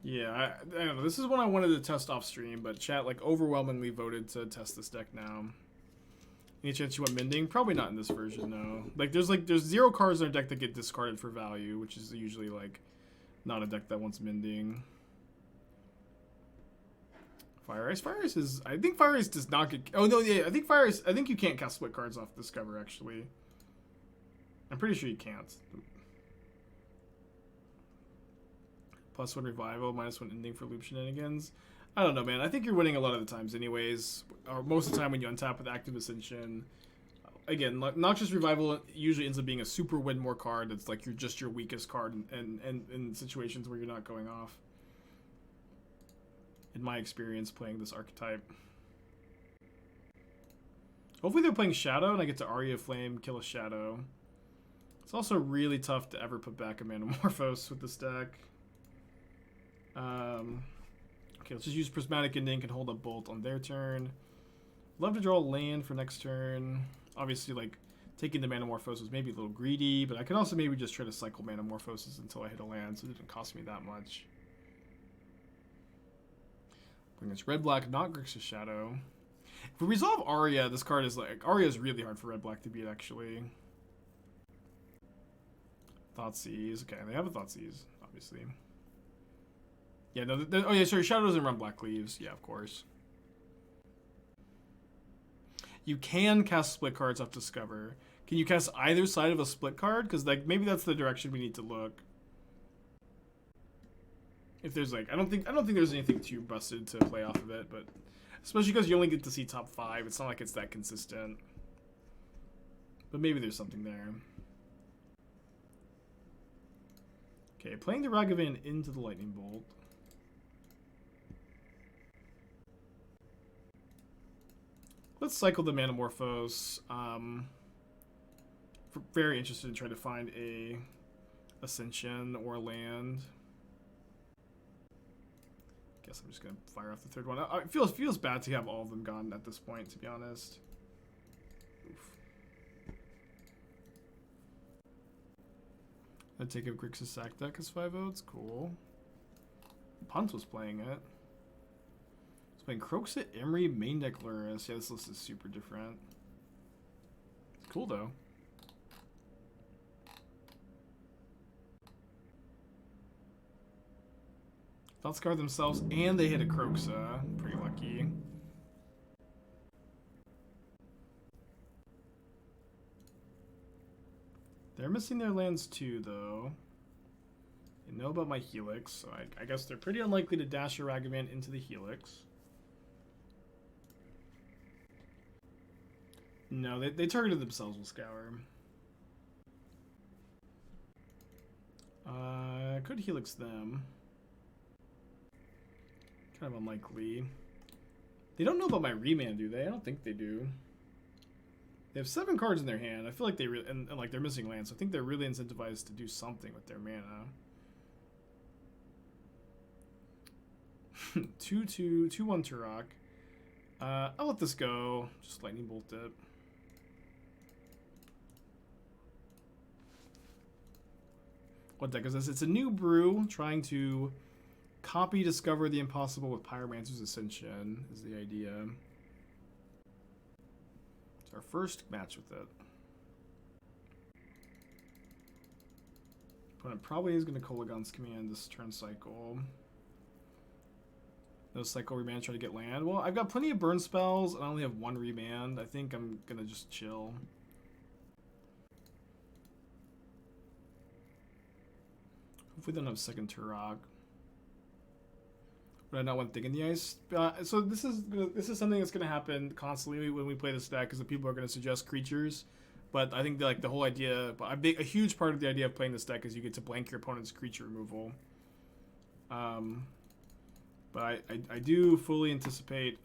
Yeah, I don't know. This is one I wanted to test off stream, but chat like overwhelmingly voted to test this deck now. Any chance you want Mending? Probably not in this version, no. There's 0 cards in our deck that get discarded for value, which is usually like not a deck that wants Mending. Fire Ice is... I think Fire Ice does not get... Oh, no, yeah, I think Fire Ice... I think you can't cast split cards off Discover, actually. I'm pretty sure you can't. +1 Revival, -1 Ending for loop shenanigans. I don't know, man. I think you're winning a lot of the times anyways. Or most of the time when you untap with Active Ascension. Again, Noxious Revival usually ends up being a super win more card that's like your weakest card in situations where you're not going off. In my experience playing this archetype. Hopefully they're playing Shadow and I get to Aria Flame, kill a Shadow. It's also really tough to ever put back a Manamorphose with this deck. Okay, let's just use Prismatic Ending, can hold a Bolt on their turn. Love to draw land for next turn. Obviously, like, taking the Manamorphose was maybe a little greedy, but I could also maybe just try to cycle Manamorphoses until I hit a land, so it didn't cost me that much. Bring this red-black, not Grixis Shadow. If we resolve Aria, this card is like... Aria is really hard for red-black to beat, actually. Thoughtseize. Okay, they have a Thoughtseize, obviously. Yeah, no, oh yeah, sorry, Shadow doesn't run Black Leaves. Yeah, of course. You can cast split cards off Discover. Can you cast either side of a split card? Because like maybe that's the direction we need to look. If there's like, I don't think there's anything too busted to play off of it, but especially because you only get to see top 5, it's not like it's that consistent. But maybe there's something there. Okay, playing the Ragavan into the Lightning Bolt. Let's cycle the Manamorphose. Very interested in trying to find a Ascension or land. Guess I'm just gonna fire off the third one. It feels bad to have all of them gone at this point, to be honest. Oof. I'd take a Grixis Sack deck as 5 votes. Cool. Punt was playing it. Playing Kroxit, Emery, main deck Luris. Yeah, this list is super different. It's cool though. Thought Scour themselves, and they hit a Kroxa. Pretty lucky. They're missing their lands too, though. They know about my Helix, so I guess they're pretty unlikely to dash a Ragavan into the Helix. No, they targeted themselves with Scour. Could Helix them. Kind of unlikely. They don't know about my Remand, do they? I don't think they do. They have 7 cards in their hand. I feel like they really... And like, they're missing lands, so I think they're really incentivized to do something with their mana. 2-2, 2-1 Turok. I'll let this go. Just Lightning Bolt it. What deck is this? It's a new brew trying to copy Discover the Impossible with Pyromancer's Ascension is the idea. It's our first match with it. Opponent probably is going to Kolagon's Command this turn cycle. No cycle Remand, try to get land. Well, I've got plenty of burn spells and I only have 1 Remand. I think I'm going to just chill. Hopefully they don't have second Turok. But I not want Dig in the Ice. So this is something that's going to happen constantly when we play this deck, because the people are going to suggest creatures. But I think like the whole idea, a huge part of the idea of playing this deck is you get to blank your opponent's creature removal. But I do fully anticipate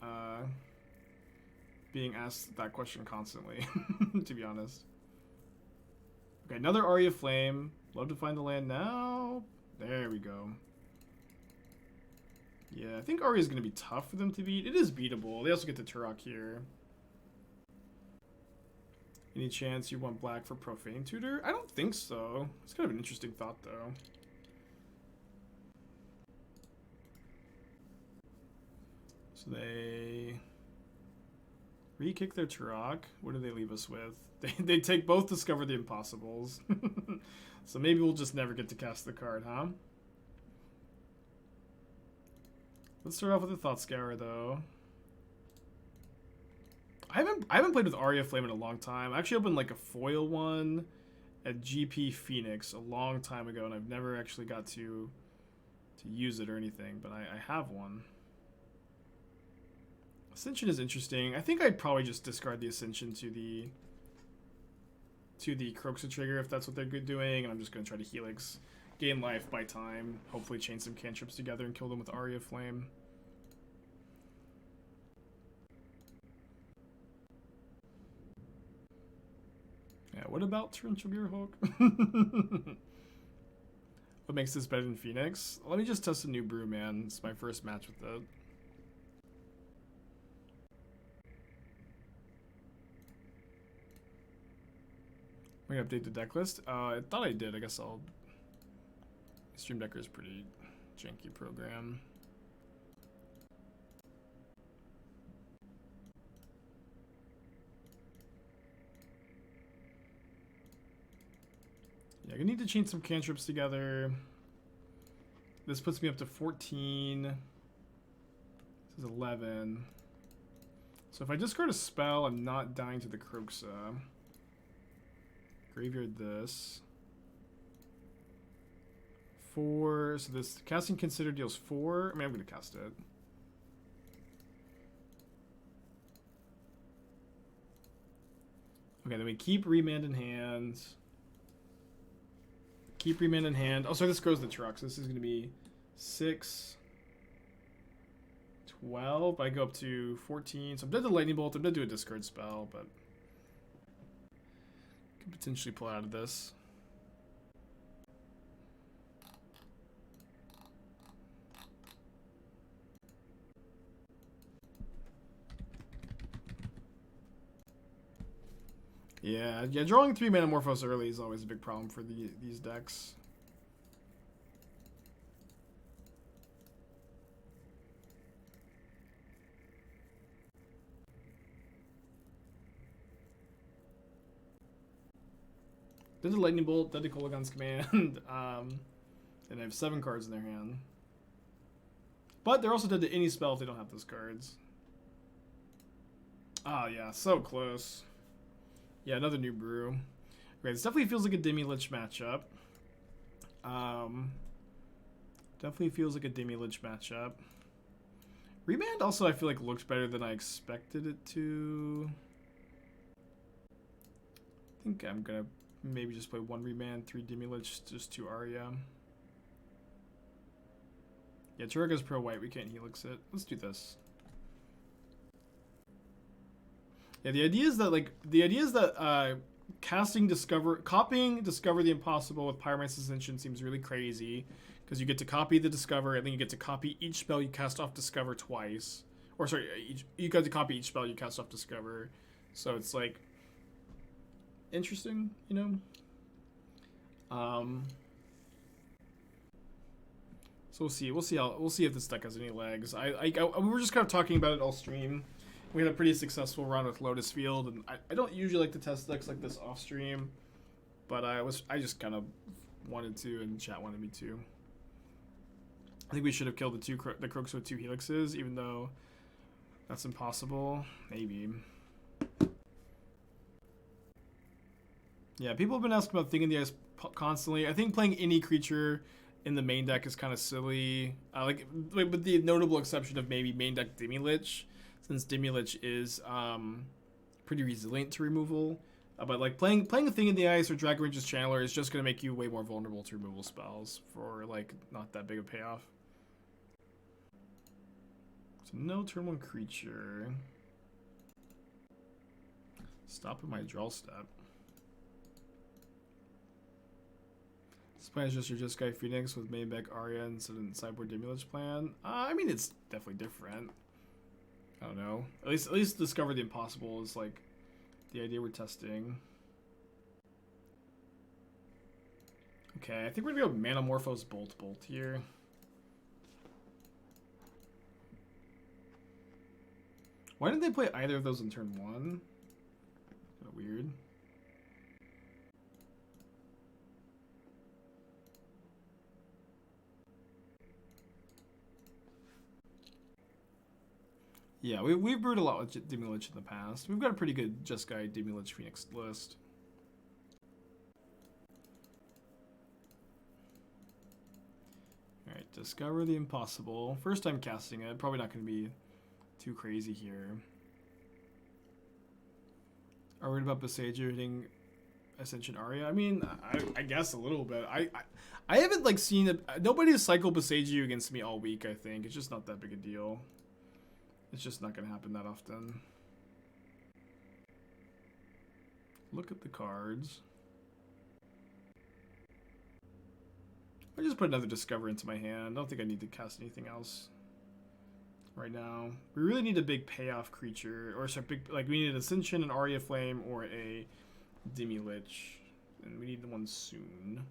being asked that question constantly, to be honest. Okay, another Aria Flame. Love to find the land now. There we go. Yeah, I think Aria is going to be tough for them to beat. It is beatable. They also get the Turok here. Any chance you want black for Profane Tutor? I don't think so. It's kind of an interesting thought, though. So they re-kick their Turok. What do they leave us with? They take both Discover the Impossibles. So maybe we'll just never get to cast the card, huh? Let's start off with a Thought Scour, though. I haven't played with Aria Flame in a long time. I actually opened like a foil one at GP Phoenix a long time ago, and I've never actually got to use it or anything, but I have one. Ascension is interesting. I think I'd probably just discard the Ascension to the Croxa trigger if that's what they're good doing, and I'm just going to try to Helix, gain life by time, hopefully chain some cantrips together and kill them with Aria Flame. Yeah, what about Torrential Gearhulk? What makes this better than Phoenix? Let me just test a new brew, man. It's my first match with it. I'm gonna update the deck list. I thought I did. I guess I'll. Stream Decker is pretty janky program. Yeah, I need to chain some cantrips together. This puts me up to 14. This is 11. So if I discard a spell, I'm not dying to the Croxa. Graveyard this. 4. So this casting consider deals 4. I mean, I'm going to cast it. Okay, then we keep Remand in hand. Keep Remand in hand. Oh, sorry, this grows the truck. So this is going to be 6, 12. I go up to 14. So I'm dead to Lightning Bolt. I'm dead to a discard spell, but could potentially pull out of this. Yeah, drawing 3 Manamorphose early is always a big problem for these decks. There's a Lightning Bolt, dead to Kolagon's Command, and they have 7 cards in their hand. But they're also dead to any spell if they don't have those cards. Oh yeah, so close. Yeah, another new brew. Okay, this definitely feels like a Demilich matchup. Definitely feels like a Demilich matchup. Remand also I feel like looked better than I expected it to. I think I'm gonna maybe just play 1 Remand, 3 Demilich, just 2 Aria. Yeah, Turaga's pro white, we can't Helix it. Let's do this. Yeah, the idea is that copying Discover the Impossible with Pyromancer Ascension seems really crazy, because you get to copy the Discover, and then you get to copy each spell you cast off Discover twice. Or sorry, you get to copy each spell you cast off Discover. So it's like interesting, you know. So we'll see if this deck has any legs. We were just kind of talking about it all stream. We had a pretty successful run with Lotus Field, and I don't usually like to test decks like this off stream, but I just kind of wanted to, and chat wanted me to. I think we should have killed the Croaks with 2 Helixes, even though that's impossible. Maybe. Yeah, people have been asking about Thing in the Ice constantly. I think playing any creature in the main deck is kind of silly. With the notable exception of maybe main deck Demilich, since Demilich is pretty resilient to removal. But like playing a Thing in the Ice or Dragon Range's Channeler is just going to make you way more vulnerable to removal spells for like not that big a payoff. So no turn 1 creature. Stop at my draw step. This plan is just your Jeskai Phoenix with main deck Aria instead of Sideboard Demilich plan. I mean, it's definitely different. I don't know. At least Discover the Impossible is like the idea we're testing. Okay, I think we're gonna go Manamorphose Bolt here. Why didn't they play either of those in turn 1? Kind of weird. Yeah, we've brewed a lot with Demilich in the past. We've got a pretty good Jeskai Demilich Phoenix list. Alright, discover the impossible. First time casting it, probably not going to be too crazy here. Are we worried about Besaiger hitting Ascension Aria? I mean, I guess a little bit. I haven't like seen it. Nobody has cycled Besaiger against me all week, I think. It's just not that big a deal. It's just not going to happen that often. Look at the cards. I just put another Discover into my hand. I don't think I need to cast anything else right now. We really need a big payoff creature, or sorry, big, like we need an Ascension, an Aria Flame, or a Demilich, and we need the one soon.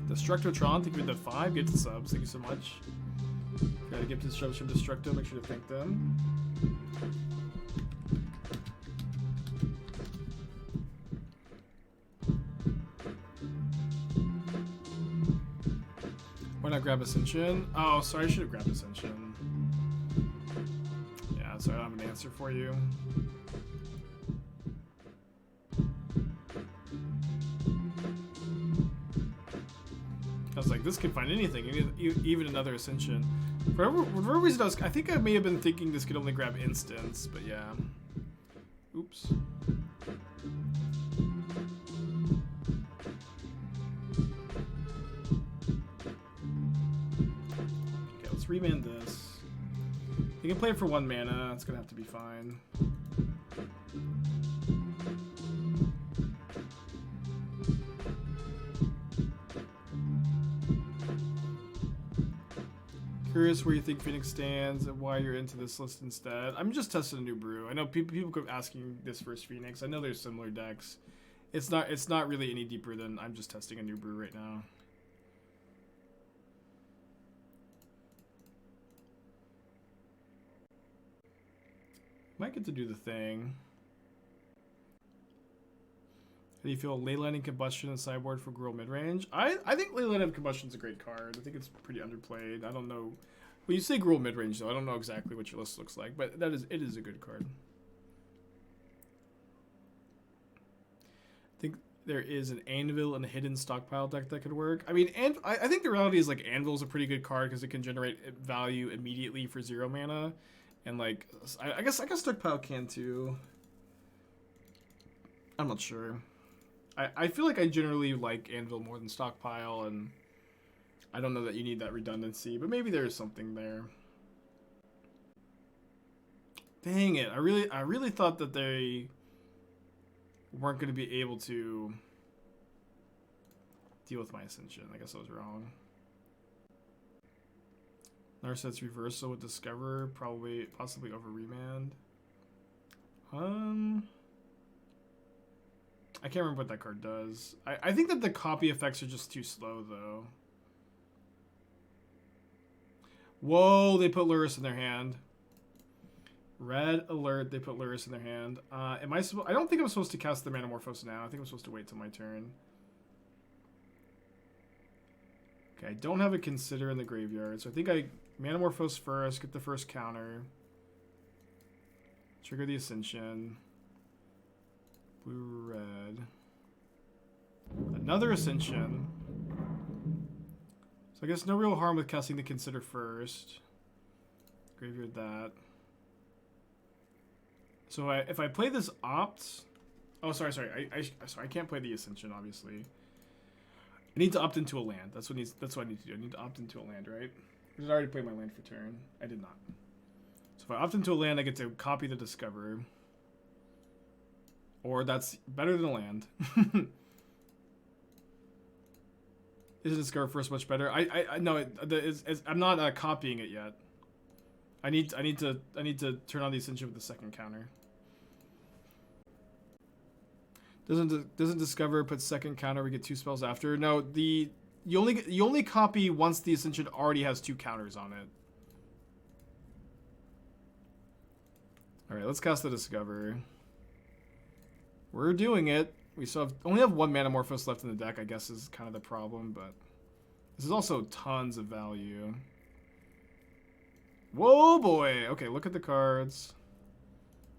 Destructotron, thank you for the 5 gifted subs. Thank you so much. Got a gifted subs from Destructo. Make sure to thank them. Why not grab Ascension? Oh, sorry, I should have grabbed Ascension. Yeah, sorry, I don't have an answer for you. I was like, this could find anything, even another Ascension. For whatever reason, I think I may have been thinking this could only grab instants, but yeah. Oops. Okay, let's remand this. You can play it for 1 mana, it's gonna have to be fine. Curious where you think Phoenix stands and why you're into this list instead. I'm just testing a new brew. I know people keep asking this first Phoenix. I know there's similar decks. It's not really any deeper than I'm just testing a new brew right now. Might get to do the thing. How do you feel Leyline and Combustion and Sideboard for Gruul midrange? I think Leyline and Combustion is a great card. I think it's pretty underplayed. I don't know. When you say Gruul midrange, though, I don't know exactly what your list looks like, but it is a good card. I think there is an Anvil and a hidden stockpile deck that could work. I mean, I think the reality is like Anvil is a pretty good card because it can generate value immediately for 0 mana, and like I guess stockpile can too. I'm not sure. I feel like I generally like Anvil more than Stockpile, and I don't know that you need that redundancy, but maybe there's something there. Dang it, I really thought that they weren't going to be able to deal with my Ascension. I guess I was wrong. Narset's Reversal with Discover, possibly over Remand. I can't remember what that card does. I think that the copy effects are just too slow, though. Whoa, they put Lurrus in their hand. Red alert, they put Lurrus in their hand. Am I supposed? I don't think I'm supposed to cast the Manamorphose now. I think I'm supposed to wait till my turn. Okay, I don't have a Consider in the graveyard, so I think I Manamorphose first, get the first counter. Trigger the Ascension. Blue, red. Another Ascension. So I guess no real harm with casting the Consider first. Graveyard that. So if I play this Opt... Oh, sorry. I can't play the Ascension, obviously. I need to opt into a land. That's what I need to do. I need to opt into a land, right? I did already play my land for turn. I did not. So if I opt into a land, I get to copy the Discover. Or that's better than a land. Is Discover first much better? No, I'm not copying it yet. I need to turn on the Ascension with the second counter. Doesn't Discover put second counter? We get 2 spells after. No, you only copy once the Ascension already has 2 counters on it. Alright, let's cast the Discover. We're doing it. We still only have one Manamorphose left in the deck, I guess is kind of the problem, but this is also tons of value. Whoa, boy! Okay, look at the cards.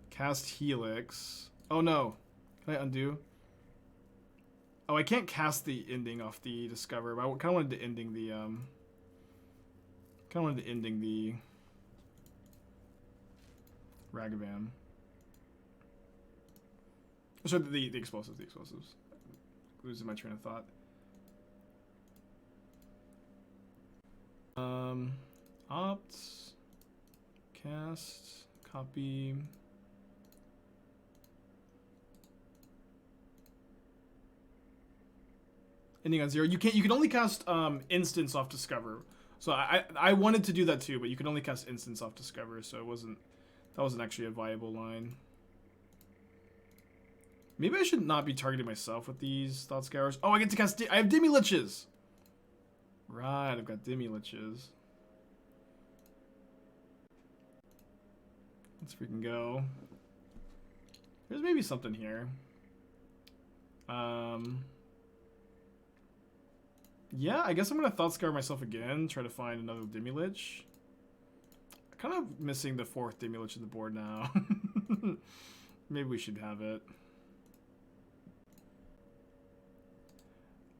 Cast Helix. Oh, no. Can I undo? Oh, I can't cast the ending off the Discover, but I kind of wanted to ending the, Ragavan. Sorry, the explosives, Losing my train of thought. Opt. Cast. Copy. Ending on 0. You can only cast instants off Discover. So I wanted to do that too, but you can only cast instants off Discover, so that wasn't actually a viable line. Maybe I should not be targeting myself with these Thought Scours. Oh, I get to cast I have Demiliches. Right, I've got Demiliches. Let's freaking go. There's maybe something here. Yeah, I guess I'm gonna Thought Scour myself again, try to find another Demilich. I'm kind of missing the 4th Demilich in the board now. Maybe we should have it.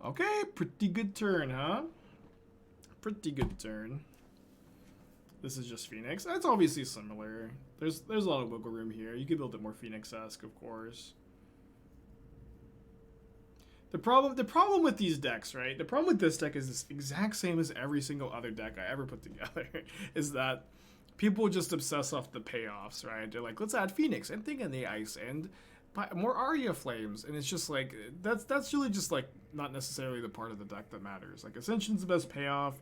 Okay, pretty good turn, huh? Pretty good turn. This is just Phoenix. That's obviously similar. There's a lot of wiggle room here. You could build it more Phoenix-esque, of course. The problem with these decks, right? The problem with this deck is this exact same as every single other deck I ever put together. Is that people just obsess off the payoffs, right? They're like, let's add Phoenix and Thing in the Ice and more Aria Flames, and it's just like that's really just like not necessarily the part of the deck that matters. Like Ascension's the best payoff.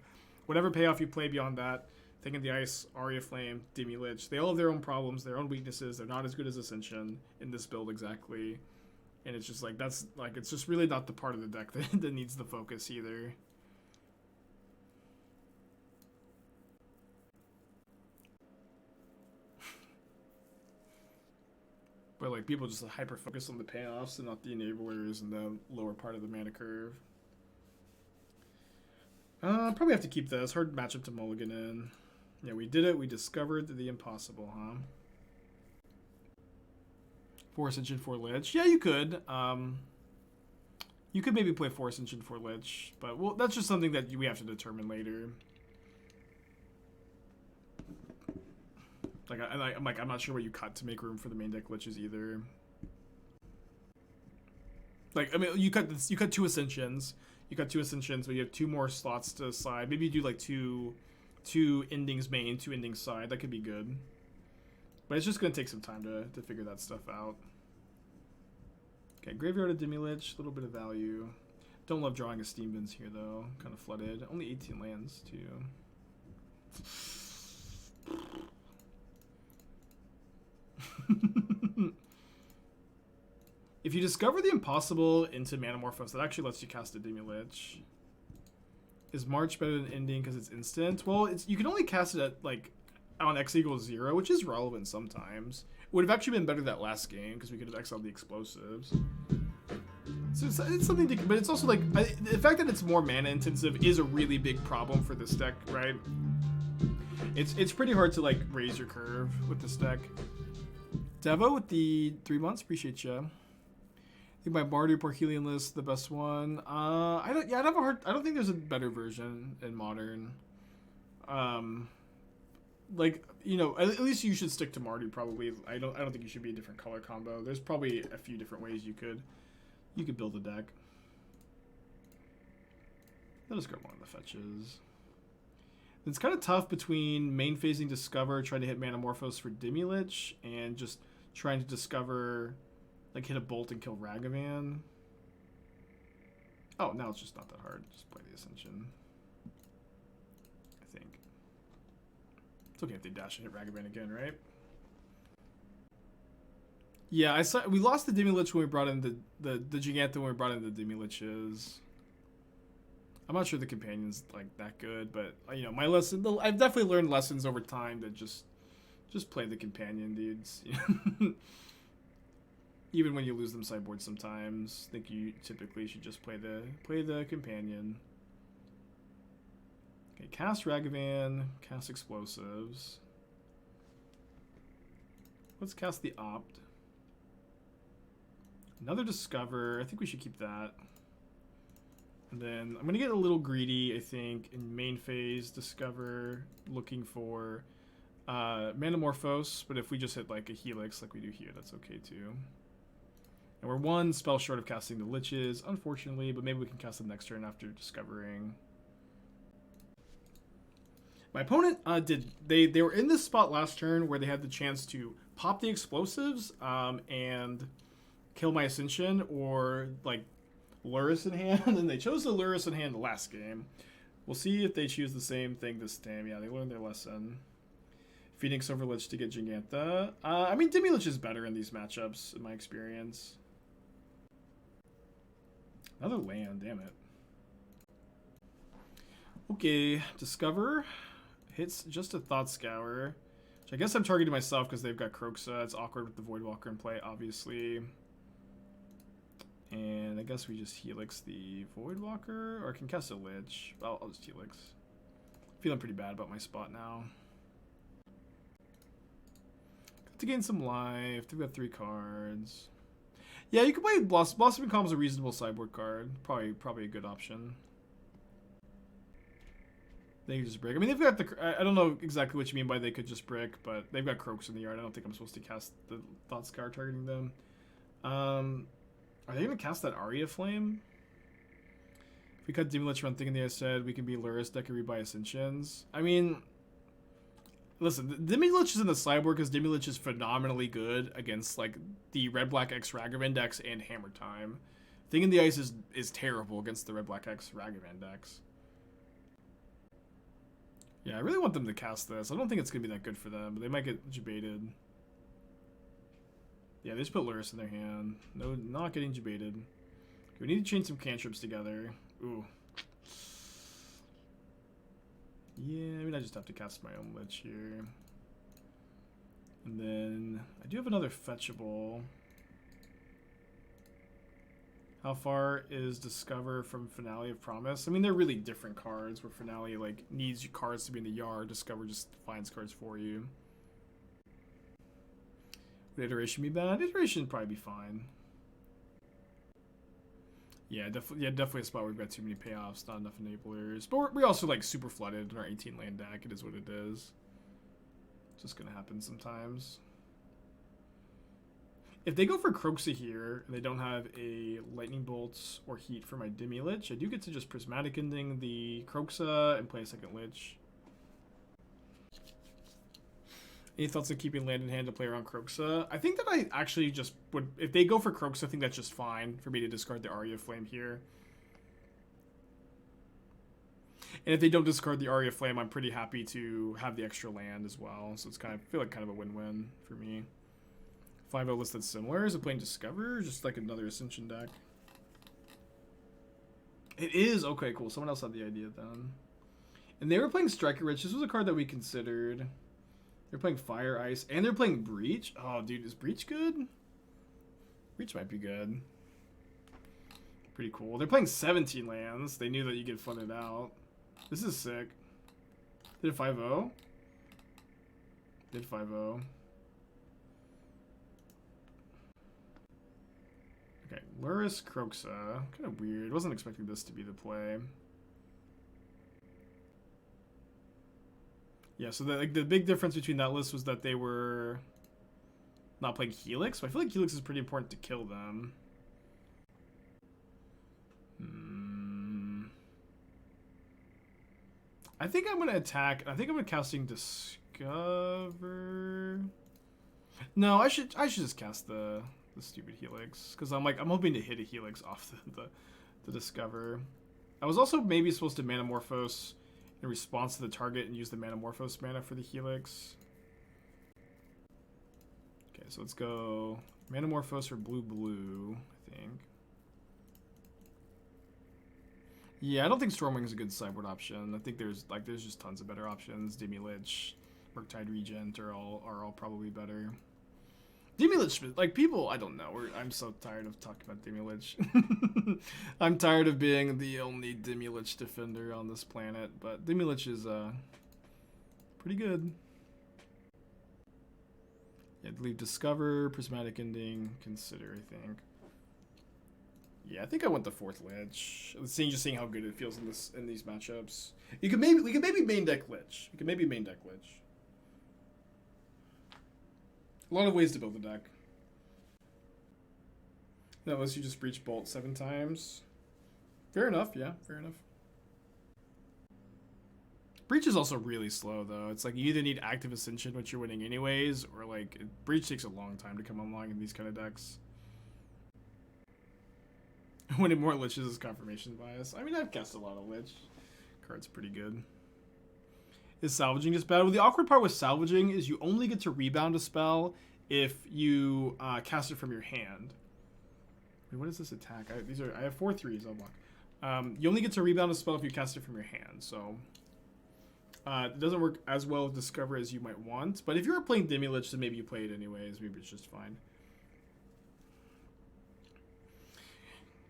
Whatever payoff you play beyond that, Thing in the Ice, Aria Flame, Demilich, they all have their own problems, their own weaknesses. They're not as good as Ascension in this build exactly. And it's just like, that's like, it's just really not the part of the deck that needs the focus either. But like, people just hyper focus on the payoffs and not the enablers and the lower part of the mana curve. Probably have to keep this. Hard matchup to mulligan in. Yeah, we did it. We discovered the impossible, huh? Force Engine for Lich. Yeah, you could. You could maybe play Force Engine for Lich, but well, that's just something that we have to determine later. Like, I'm not sure what you cut to make room for the main deck Liches either. Like, I mean, you cut 2 Ascensions. You cut 2 Ascensions, but you have 2 more slots to side. Maybe you do like two endings main, 2 endings side. That could be good. But it's just going to take some time to figure that stuff out. Okay, Graveyard of Demilich, a little bit of value. Don't love drawing a Steam Bins here, though. Kind of flooded. Only 18 lands, too. If you discover the impossible into Manamorphose, that actually lets you cast a Demilich. Is March better than Ending because it's instant? Well, you can only cast it at, like, on X equals 0, which is relevant sometimes. It would have actually been better that last game because we could have exiled the explosives. So it's something to, but it's also like the fact that it's more mana intensive is a really big problem for this deck, right? It's pretty hard to like raise your curve with this deck. Devo with the 3 months, appreciate you. I think my Bardu Porhelion list the best one. I don't think there's a better version in Modern. Like, you know, at least you should stick to Mardu probably. I don't think you should be a different color combo. There's probably a few different ways you could build a deck. Let us grab one of the fetches. It's kind of tough between main phasing Discover, trying to hit Manamorphose for Demilich, and just trying to discover, like, hit a bolt and kill Ragavan. Oh, now it's just not that hard. Just play the Ascension. I think. It's okay if they dash and hit Ragavan again, right? Yeah, we lost the Demilich when we brought in the Jegantha when we brought in the Demiliches. I'm not sure the companion's like that good, but you know, my lesson, I've definitely learned lessons over time that just Just play the companion, dudes. Even when you lose them sideboard sometimes, I think you typically should just play the companion. Okay, cast Ragavan, cast Explosives. Let's cast the Opt. Another Discover. I think we should keep that. And then I'm going to get a little greedy, I think, in main phase. Discover, looking for Manamorphose, but if we just hit like a Helix like we do here, that's okay too. And we're one spell short of casting the Liches, unfortunately, but maybe we can cast them next turn after discovering. My opponent they were in this spot last turn where they had the chance to pop the Explosives and kill my Ascension or like Luris in hand, and they chose the Luris in hand last game. We'll see if they choose the same thing this time. Yeah, they learned their lesson. Phoenix over Lich to get Jegantha. I mean, Demilich is better in these matchups, in my experience. Another land, damn it. Okay, Discover. Hits just a Thought Scour. Which I guess I'm targeting myself because they've got Kroxa. It's awkward with the Voidwalker in play, obviously. And I guess we just Helix the Voidwalker. Or I can cast a Lich. I'll just Helix. Feeling pretty bad about my spot now. To gain some life. They've got 3 cards. Yeah, you can play Blossoming Calm is a reasonable sideboard card. Probably a good option. They can just brick. I mean, they've got the... I don't know exactly what you mean by they could just brick, but they've got Croaks in the yard. I don't think I'm supposed to cast the Thought Scour targeting them. Are they going to cast that Aria Flame? If we cut Demilich run thinking I said we can be Luris, deck and rebuy Ascensions. I mean... Listen, Demilich is in the sideboard because Demilich is phenomenally good against like the Red-Black X Ragavan decks and Hammer Time. Thing in the Ice is terrible against the Red-Black X Ragavan decks. Yeah, I really want them to cast this. I don't think it's going to be that good for them, but they might get jebaited. Yeah, they just put Luris in their hand. No, not getting jebaited. Okay, we need to chain some cantrips together. Ooh. Yeah, I mean, I just have to cast my own Lich here. And then, I do have another fetchable. How far is Discover from Finale of Promise? I mean, they're really different cards, where Finale, like, needs your cards to be in the yard. Discover just finds cards for you. Would Iteration be bad? Iteration would probably be fine. Yeah, definitely a spot where we've got too many payoffs, not enough enablers. But we also like super flooded in our 18 land deck. It is what it is. It's just gonna happen sometimes. If they go for Kroxa here and they don't have a Lightning Bolts or Heat for my Demilich, I do get to just Prismatic Ending the Kroxa and play a second Lich. Any thoughts on keeping land in hand to play around Kroxa? I think that I actually just would... If they go for Kroxa, I think that's just fine for me to discard the Aria Flame here. And if they don't discard the Aria Flame, I'm pretty happy to have the extra land as well. So it's kind of... I feel like kind of a win-win for me. 5-0 list that's similar. Is it playing Discover or just like another Ascension deck? It is? Okay, cool. Someone else had the idea then. And they were playing Striker Rich. This was a card that we considered... They're playing Fire, Ice, and they're playing Breach. Oh, dude, is Breach good? Breach might be good. Pretty cool. They're playing 17 lands. They knew that you get flooded out. This is sick. Did it 5-0? Did 5-0. Okay, Luris, Kroxa. Kind of weird. Wasn't expecting this to be the play. Yeah, so the big difference between that list was that they were not playing Helix. But I feel like Helix is pretty important to kill them. I think I'm going to attack. I think I'm casting Discover. No, I should just cast the stupid Helix. Because I'm hoping to hit a Helix off the Discover. I was also maybe supposed to Manamorphose in response to the target and use the Manamorphose mana for the Helix. Okay, so let's go Manamorphose for blue, I think. Yeah, I don't think Stormwing is a good sideboard option. I think there's just tons of better options. Demilich, Murktide Regent are all probably better. Demilich, like people, I don't know. I'm so tired of talking about Demilich. I'm tired of being the only Demilich defender on this planet, but Demilich is pretty good. Yeah, leave Discover, Prismatic Ending, Consider, I think. Yeah, I think I want the 4th Lich. Just seeing how good it feels in these matchups. We could maybe main deck Lich. A lot of ways to build a deck. Unless you just Breach Bolt 7 times. Fair enough, yeah, fair enough. Breach is also really slow, though. It's like you either need Active Ascension, which you're winning anyways, or like Breach takes a long time to come online in these kind of decks. Winning more Liches is confirmation bias. I mean, I've cast a lot of Lich. Card's pretty good. Is salvaging just bad? Well, the awkward part with salvaging is you only get to rebound a spell if you cast it from your hand. Wait, what is this attack? I have 4 3s. I'll block. You only get to rebound a spell if you cast it from your hand, so it doesn't work as well with Discover as you might want. But if you're playing Demilich, then maybe you play it anyways. Maybe it's just fine.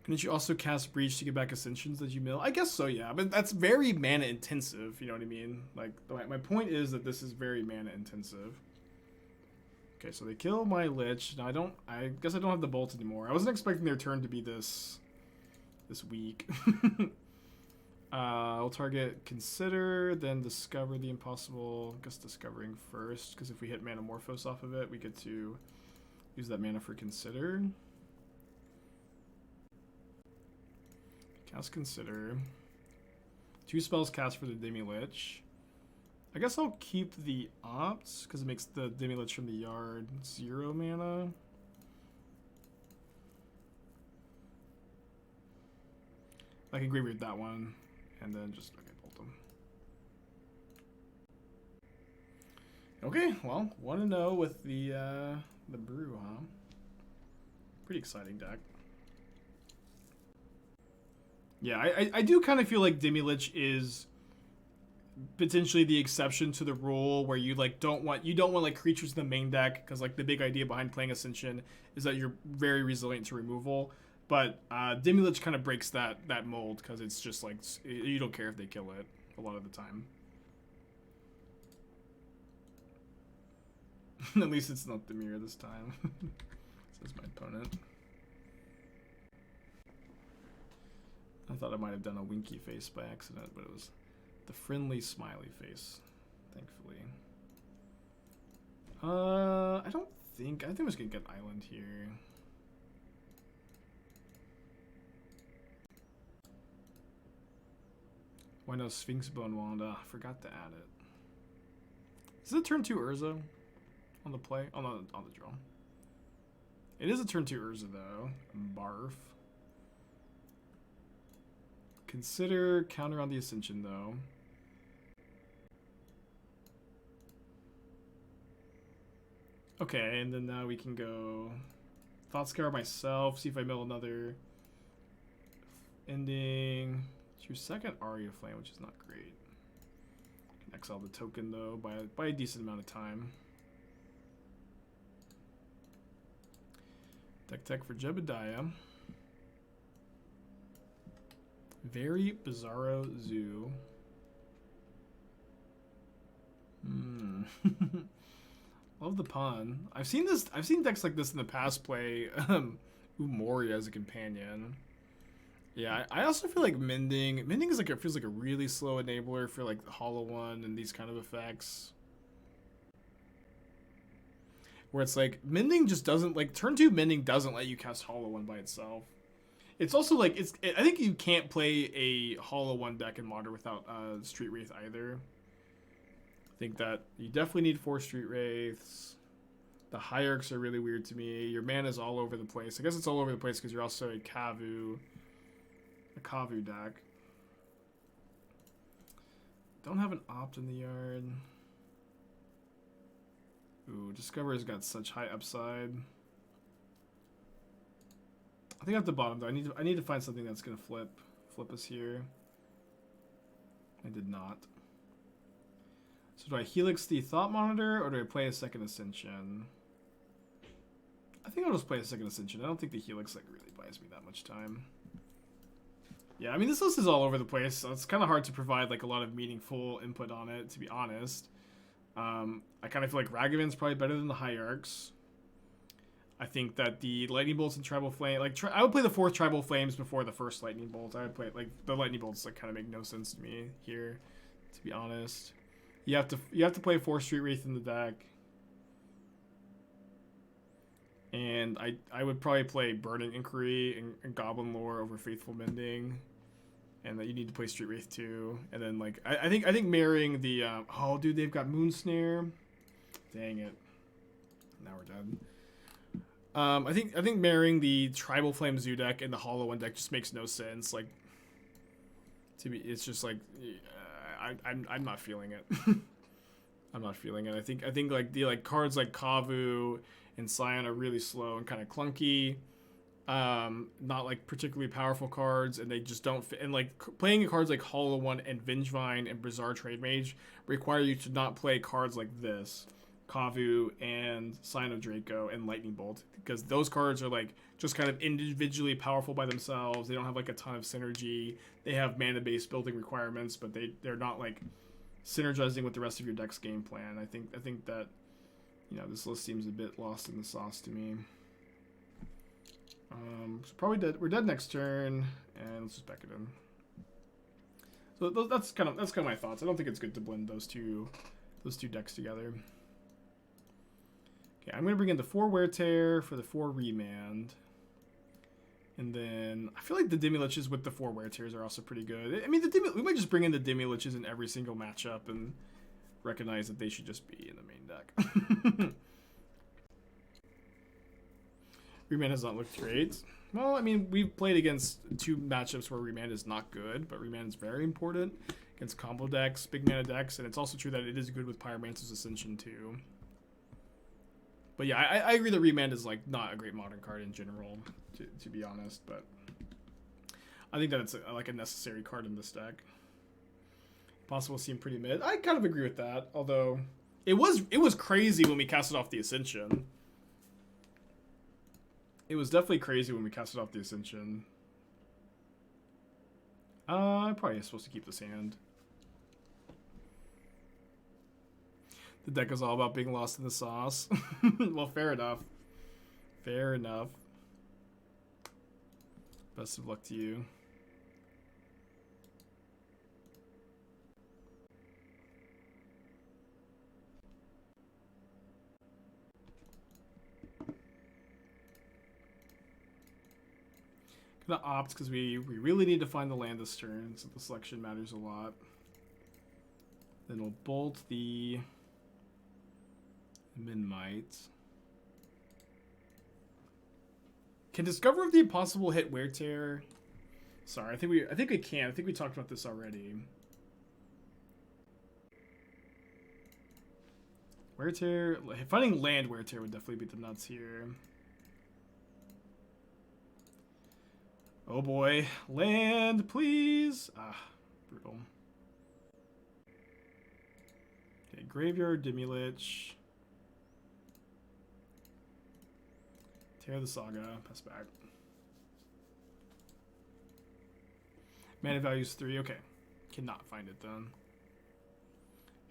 Couldn't you also cast Breach to get back Ascensions that you mill? I guess so, yeah. But that's very mana intensive, you know what I mean? Like, my point is that this is very mana intensive. Okay, so they kill my Lich. Now I guess I don't have the Bolt anymore. I wasn't expecting their turn to be this weak. We'll target Consider, then Discover the Impossible. I guess Discovering first, because if we hit Manamorphose off of it, we get to use that mana for Consider. Cast Consider. 2 spells cast for the Demilich. I guess I'll keep the Opt, because it makes the Demilich from the yard 0 mana. I can graveyard that one, and then just bolt them. Okay, well, 1-0 with the brew, huh? Pretty exciting deck. Yeah, I do kind of feel like Demilich is potentially the exception to the rule where you don't want like creatures in the main deck, because like the big idea behind playing Ascension is that you're very resilient to removal. But Demilich kind of breaks that mold, because it's just like you don't care if they kill it a lot of the time. At least it's not Dimir this time. Says my opponent. I thought I might have done a winky face by accident, but it was the friendly smiley face, thankfully. I think I'm just gonna get Island here. Why no Sphinx Bone Wand? I forgot to add it. Is it turn 2 Urza on the play? On the draw. It is a turn 2 Urza though. Barf. Consider counter on the Ascension though. Okay, and then now we can go Thought Scour myself, see if I mill another ending. It's your second Aria Flame, which is not great. Can exile the token though by a decent amount of time. Tech for Jebediah. Very Bizarro Zoo. Love the pun. I've seen decks like this in the past play Umori as a companion. Yeah, I also feel like Mending is like feels like a really slow enabler for like the Hollow One and these kind of effects. Where it's like Mending just doesn't like turn 2 Mending doesn't let you cast Hollow One by itself. It's also like I think you can't play a Hollow One deck in Modern without Street Wraith either. I think that you definitely need 4 Street Wraiths. The Hierarchs are really weird to me. Your mana's all over the place. I guess it's all over the place because you're also a Kavu deck. Don't have an Opt in the yard. Ooh, Discover's got such high upside. I think at the bottom though, I need to find something that's gonna flip us here. I did not. So do I Helix the Thought Monitor, or do I play a second Ascension? I think I'll just play a second Ascension. I don't think the Helix like really buys me that much time. Yeah, I mean, this list is all over the place, so it's kind of hard to provide like a lot of meaningful input on it, to be honest. I kind of feel like Ragavan's probably better than the Hierarchs. I think that the Lightning Bolts and Tribal Flame, like I would play the 4th Tribal Flames before the first Lightning Bolt. I would play like the Lightning Bolts like kind of make no sense to me here, to be honest. You have to play 4 Street Wraith in the deck. And I would probably play Burning Inquiry and Goblin Lore over Faithful Mending. And that you need to play Street Wraith too. And then like I think marrying the oh dude, they've got Moonsnare. Dang it. Now we're done. I think marrying the Tribal Flame Zoo deck and the Hollow One deck just makes no sense. Like, to me, it's just like I'm not feeling it. I'm not feeling it. I think like the cards like Kavu and Scion are really slow and kind of clunky. Not like particularly powerful cards, and they just don't fit. And like playing cards like Hollow One and Vengevine and Bizarre Trade Mage require you to not play cards like this. Kavu and Sign of Draco and Lightning Bolt, because those cards are like just kind of individually powerful by themselves. They don't have like a ton of synergy. They have mana based building requirements, but they're not like synergizing with the rest of your deck's game plan. I think that, you know, this list seems a bit lost in the sauce to me. So probably dead. We're dead next turn, and let's just back it in. So that's kind of my thoughts. I don't think it's good to blend those two decks together. Okay, I'm going to bring in the 4 Wear Tear for the 4 Remand. And then I feel like the Demiliches with the 4 Wear Tears are also pretty good. I mean, we might just bring in the Demiliches in every single matchup and recognize that they should just be in the main deck. Remand has not looked great. Well, I mean, we've played against 2 matchups where Remand is not good, but Remand is very important against combo decks, big mana decks, and it's also true that it is good with Pyromancer's Ascension too. But yeah, I agree that Remand is like not a great modern card in general, to be honest. But I think that it's like a necessary card in this deck. Possible seem pretty mid. I kind of agree with that. Although it was crazy when we casted off the Ascension. It was definitely crazy when we casted off the Ascension. I'm probably supposed to keep this hand. The deck is all about being lost in the sauce. Well, fair enough. Fair enough. Best of luck to you. Gonna opt because we really need to find the land this turn, so the selection matters a lot. Then we'll bolt the Min-Might. Can Discover of the Impossible hit Wear Tear? Sorry, I think we can. I think we talked about this already. Wear Tear, finding land Wear Tear would definitely be the nuts here. Oh boy, land, please. Ah, brutal. Okay, Graveyard, Demilich. Tear the Saga, pass back. Mana value's 3, okay. Cannot find it then.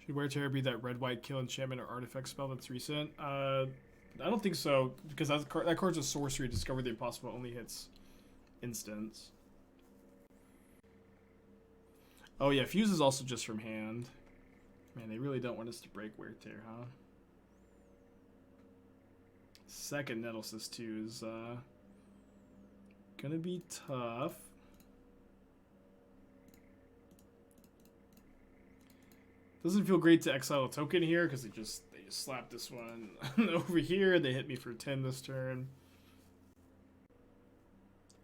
Should Wear Tear be that red-white kill enchantment or artifact spell that's recent? I don't think so, because that card's a sorcery. Discover the Impossible only hits instants. Oh yeah, Fuse is also just from hand. Man, they really don't want us to break Wear Tear, huh? Second Nettlesis 2 is gonna be tough. Doesn't feel great to exile a token here because they just slapped this one over here. They hit me for 10 this turn.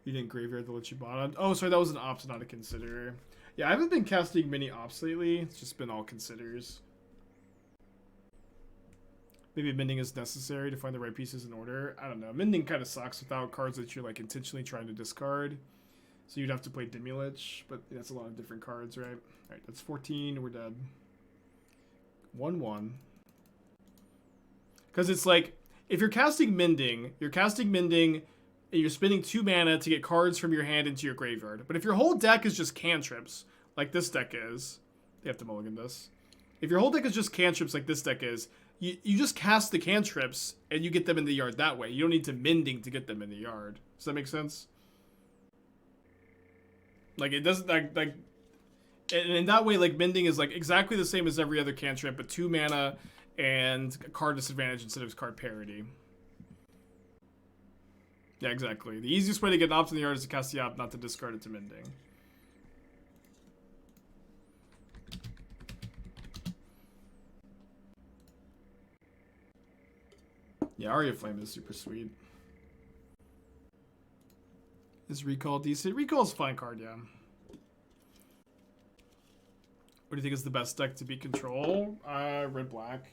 You didn't Graveyard the Lich you bought on. Oh, sorry, that was an opt, not a consider. Yeah, I haven't been casting many ops lately. It's just been all considers. Maybe mending is necessary to find the right pieces in order. I don't know. Mending kind of sucks without cards that you're like intentionally trying to discard. So you'd have to play Demilich, but that's a lot of different cards, right? Alright, that's 14. We're dead. 1/1. Because it's like, if you're casting Mending, and you're spending 2 mana to get cards from your hand into your graveyard. But if your whole deck is just cantrips, like this deck is, you have to mulligan this. If your whole deck is just cantrips like this deck is, you just cast the cantrips and you get them in the yard that way. You don't need to Mending to get them in the yard. Does that make sense? Like, it doesn't, like, and in that way, like, Mending is, like, exactly the same as every other cantrip, but 2 mana and card disadvantage instead of card parity. Yeah, exactly. The easiest way to get an opt in the yard is to cast the opt, not to discard it to Mending. Yeah, Aria Flame is super sweet. Is Recall decent? Recall's a fine card, yeah. What do you think is the best deck to beat Control? Red-Black.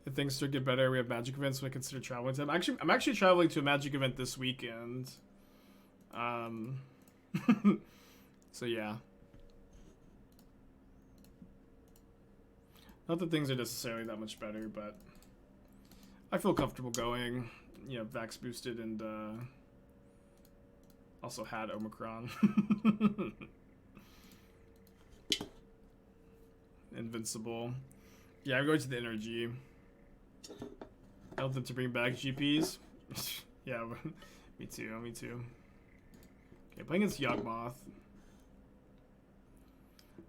If things start to get better, we have Magic events, so I consider traveling to them. I'm actually traveling to a Magic event this weekend. So yeah. Not that things are necessarily that much better, but I feel comfortable going. You know, Vax boosted and also had Omicron. Invincible. Yeah, I'm going to the Energy. I want them to bring back GPs. Yeah, me too, me too. Okay, playing against Yawgmoth.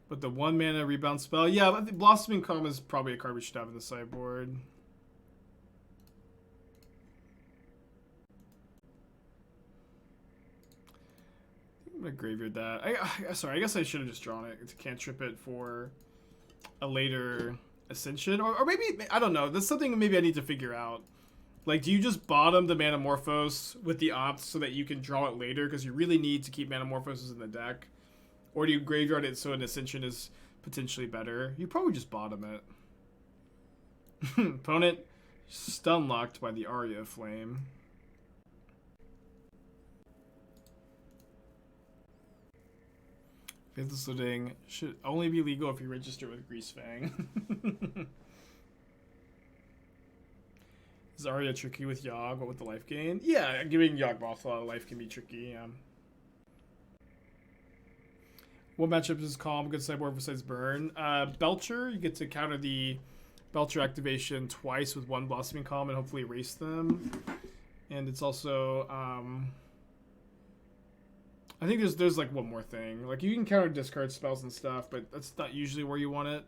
But the 1 mana rebound spell, yeah, I think Blossoming Calm is probably a card we should have in the sideboard. I'm gonna graveyard that. Sorry, I guess I should have just drawn it to cantrip it for a later Ascension, or maybe, I don't know. That's something maybe I need to figure out. Like, do you just bottom the Manamorphose with the opt so that you can draw it later because you really need to keep Manamorphoses in the deck? Or do you graveyard it so an Ascension is potentially better? You probably just bottom it. Opponent stun locked by the Aria Flame. Faithless Looting should only be legal if you register with Greasefang. Is Aria tricky with Yogg? What with the life gain? Yeah, giving Yawgmoth a lot of life can be tricky, yeah. What matchup is Calm? Good sideboard besides Burn. Belcher, you get to counter the Belcher activation twice with 1 Blossoming Calm and hopefully erase them. And it's also, I think there's like one more thing. Like, you can counter discard spells and stuff, but that's not usually where you want it.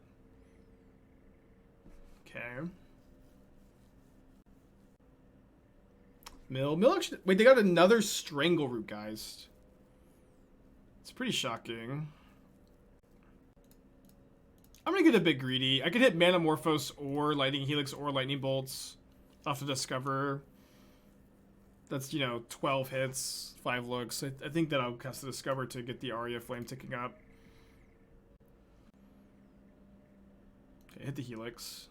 Okay. Mill actually, wait, they got another Strangleroot Geist. It's pretty shocking. I'm gonna get a bit greedy. I could hit Manamorphose or Lightning Helix or Lightning Bolts off the Discover. That's, you know, 12 hits, 5 looks. I think that I'll cast the Discover to get the Aria Flame ticking up. Okay, hit the Helix.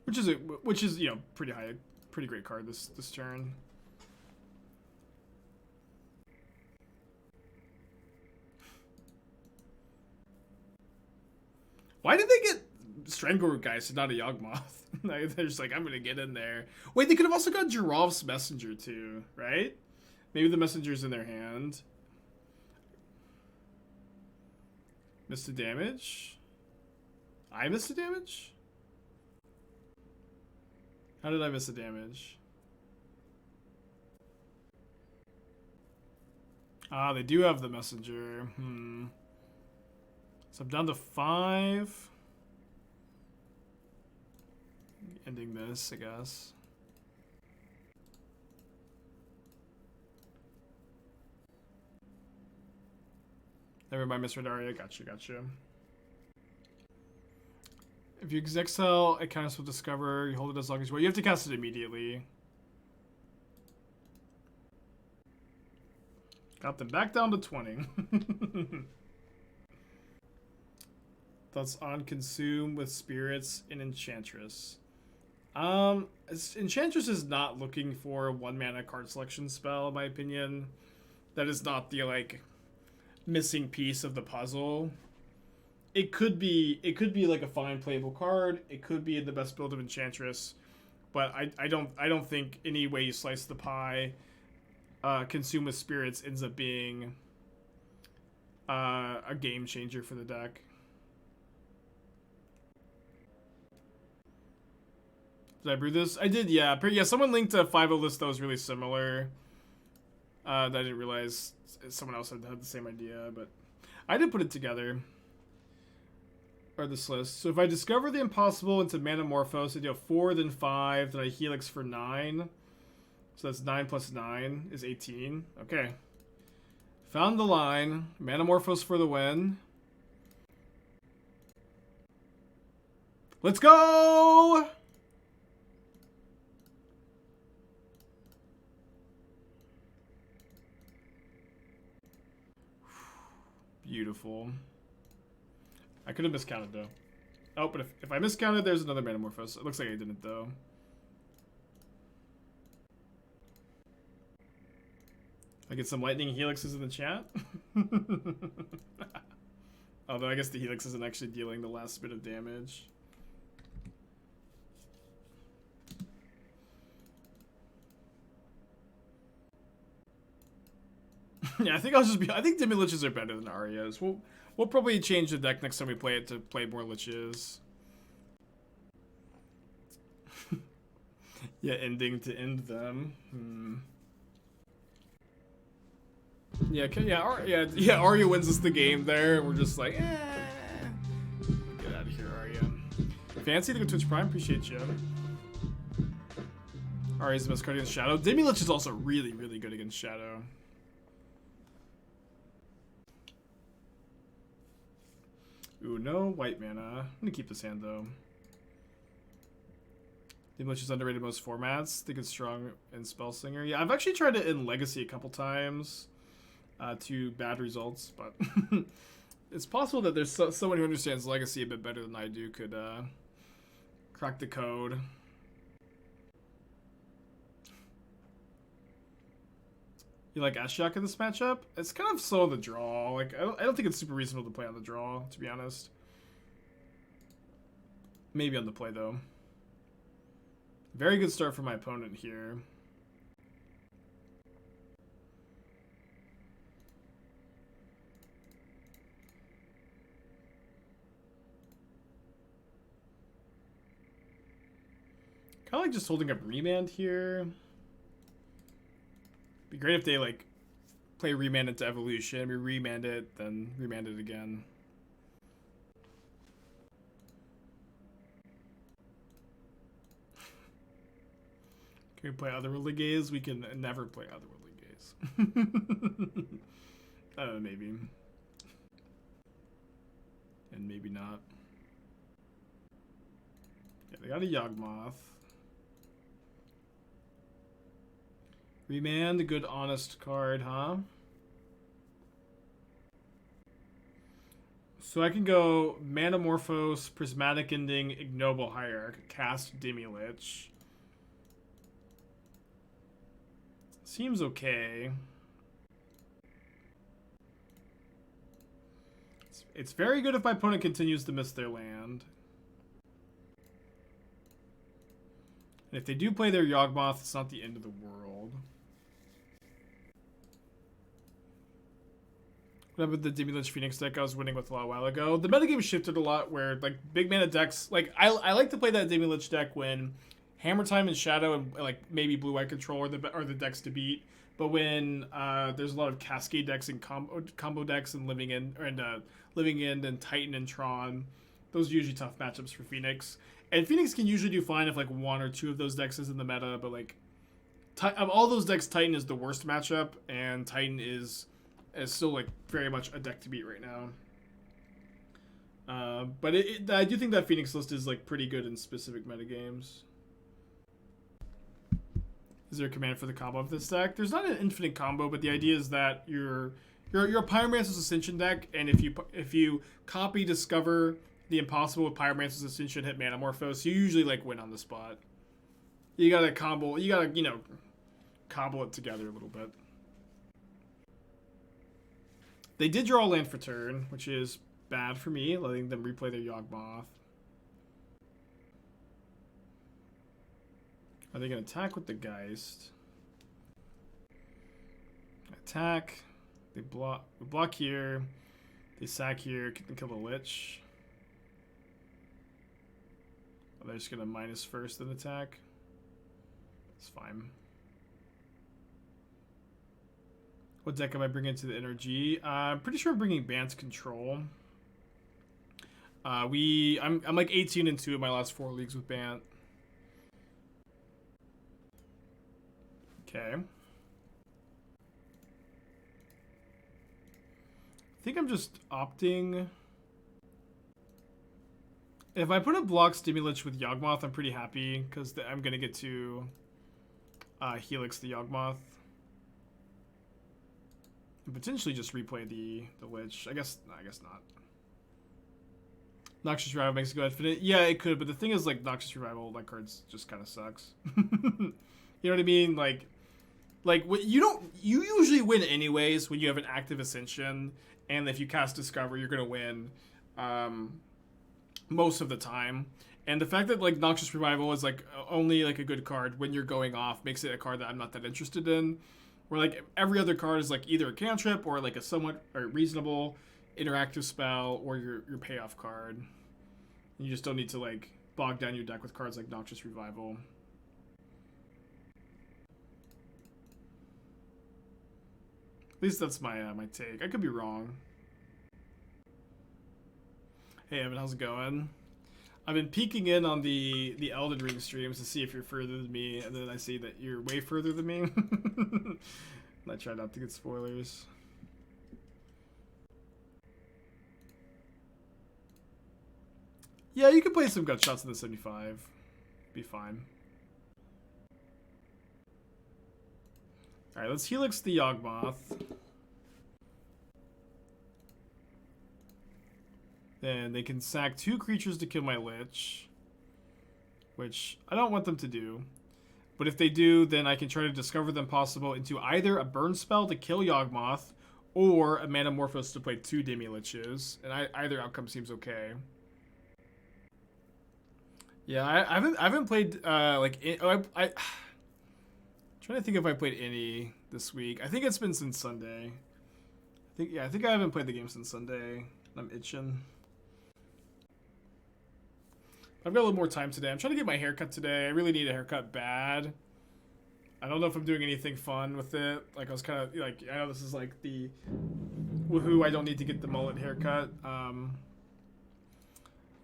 Which is, you know, pretty great card this turn. Why did they get Strangleroot Geist and not a Yawgmoth? They're just like, I'm gonna get in there. Wait, they could have also got Jirov's Messenger too, right? Maybe the Messenger's in their hand. Missed the damage? I missed the damage? How did I miss the damage? Ah, they do have the Messenger. So I'm down to 5. Ending this, I guess. Never mind, Mr. Daria. Gotcha. If you exile a counter spell Discover, you hold it as long as you want. You have to cast it immediately. Got them back down to 20. Thoughts on Consume with Spirits and Enchantress. Enchantress is not looking for a 1 mana card selection spell, in my opinion. That is not the, like, missing piece of the puzzle. It could be like a fine playable card. It could be in the best build of Enchantress, but I don't think any way you slice the pie, Consume with Spirits ends up being a game changer for the deck. Did I brew this? I did, yeah. Yeah, someone linked a 5.0 list that was really similar. That I didn't realize someone else had the same idea, but I did put it together. Or this list. So if I discover the impossible into Manamorphose, I deal 4, then 5, then I Helix for 9. So that's 9 plus 9 is 18. Okay. Found the line. Manamorphose for the win. Let's go! Beautiful. I could have miscounted though. Oh, but if I miscounted, there's another Manamorphose. It looks like I didn't though. I get some Lightning Helixes in the chat. Although I guess the Helix isn't actually dealing the last bit of damage. Yeah, I think I think Demiliches are better than Arias. We'll probably change the deck next time we play it to play more Liches. Yeah, ending to end them. Yeah, Aria wins us the game there. We're just like, get out of here, Aria. Fancy to go Twitch Prime, appreciate you. Aria's the best card against Shadow. Demilich is also really, really good against Shadow. Ooh, no white mana. I'm gonna keep this hand though. Demilich is underrated most formats. I think it's strong in Spellslinger. Yeah, I've actually tried it in Legacy a couple times. To bad results, but it's possible that there's someone who understands Legacy a bit better than I do could crack the code. You like Ashiok in this matchup? It's kind of slow on the draw. Like I don't think it's super reasonable to play on the draw, to be honest. Maybe on the play though. Very good start for my opponent here. Kind of like just holding up Remand here. Be great if they like play Remand into Evolution. We remand it, then remand it again. Can we play Otherworldly Gaze? We can never play Otherworldly Gaze. I don't know, maybe. And maybe not. Yeah, they got a Yawgmoth. Remand, a good honest card, huh? So I can go Manamorphose, Prismatic Ending, Ignoble Hierarch, cast Demilich. Seems okay. It's very good if my opponent continues to miss their land. And if they do play their Yawgmoth, it's not the end of the world. Remember the Demilich Phoenix deck I was winning with a while ago? The metagame shifted a lot where, like, big mana decks... Like, I like to play that Demilich deck when Hammer Time and Shadow and, like, maybe Blue-White Control are the decks to beat. But when there's a lot of Cascade decks and combo decks and Living End and Titan and Tron, those are usually tough matchups for Phoenix. And Phoenix can usually do fine if, like, one or two of those decks is in the meta. But, like, of all those decks, Titan is the worst matchup. And Titan is still like very much a deck to beat right now. But I do think that Phoenix list is like pretty good in specific metagames. Is there a command for the combo of this deck? There's not an infinite combo, but the idea is that you're a Pyromancer's Ascension deck, and if you copy Discover the Impossible with Pyromancer's Ascension, hit Manamorphose, you usually like win on the spot. You gotta combo it together a little bit. They did draw a land for turn, which is bad for me, letting them replay their Yawgmoth. Are they going to attack with the Geist? Attack. They block here. They sack here. Can kill the Lich. Oh, they're just going to minus first and attack. It's fine. What deck am I bringing to the NRG? I'm pretty sure I'm bringing Bant Control. I'm like 18-2 in my last 4 leagues with Bant. Okay. I think I'm just opting. If I put a block Demilich with Yawgmoth, I'm pretty happy because I'm gonna get to Helix the Yawgmoth. And potentially just replay the Lich. I guess not. Noxious Revival makes it go infinite. Yeah, it could, but the thing is, like, Noxious Revival, that card's just kind of sucks. You know what I mean? Like you usually win anyways when you have an active Ascension, and if you cast Discover, you're gonna win most of the time. And the fact that, like, Noxious Revival is, like, only, like, a good card when you're going off makes it a card that I'm not that interested in. Where, like, every other card is, like, either a cantrip or, like, a somewhat reasonable interactive spell or your payoff card. And you just don't need to, like, bog down your deck with cards like Noxious Revival. At least that's my my take. I could be wrong. Hey Evan, how's it going? I've been peeking in on the Elden Ring streams to see if you're further than me, and then I see that you're way further than me. And I try not to get spoilers. Yeah, you can play some gut shots in the 75. Be fine. Alright, let's Helix the Yawgmoth. Then they can sack 2 creatures to kill my Lich, which I don't want them to do. But if they do, then I can try to discover them possible into either a burn spell to kill Yawgmoth or a Manamorphose to play 2 Demiliches, and either outcome seems okay. Yeah, I haven't played I'm trying to think if I played any this week. I think it's been since Sunday. I think I haven't played the game since Sunday. I'm itching. I've got a little more time today. I'm trying to get my hair cut today. I really need a haircut bad. I don't know if I'm doing anything fun with it. Like, I was kind of like, I know this is like the woohoo, I don't need to get the mullet haircut.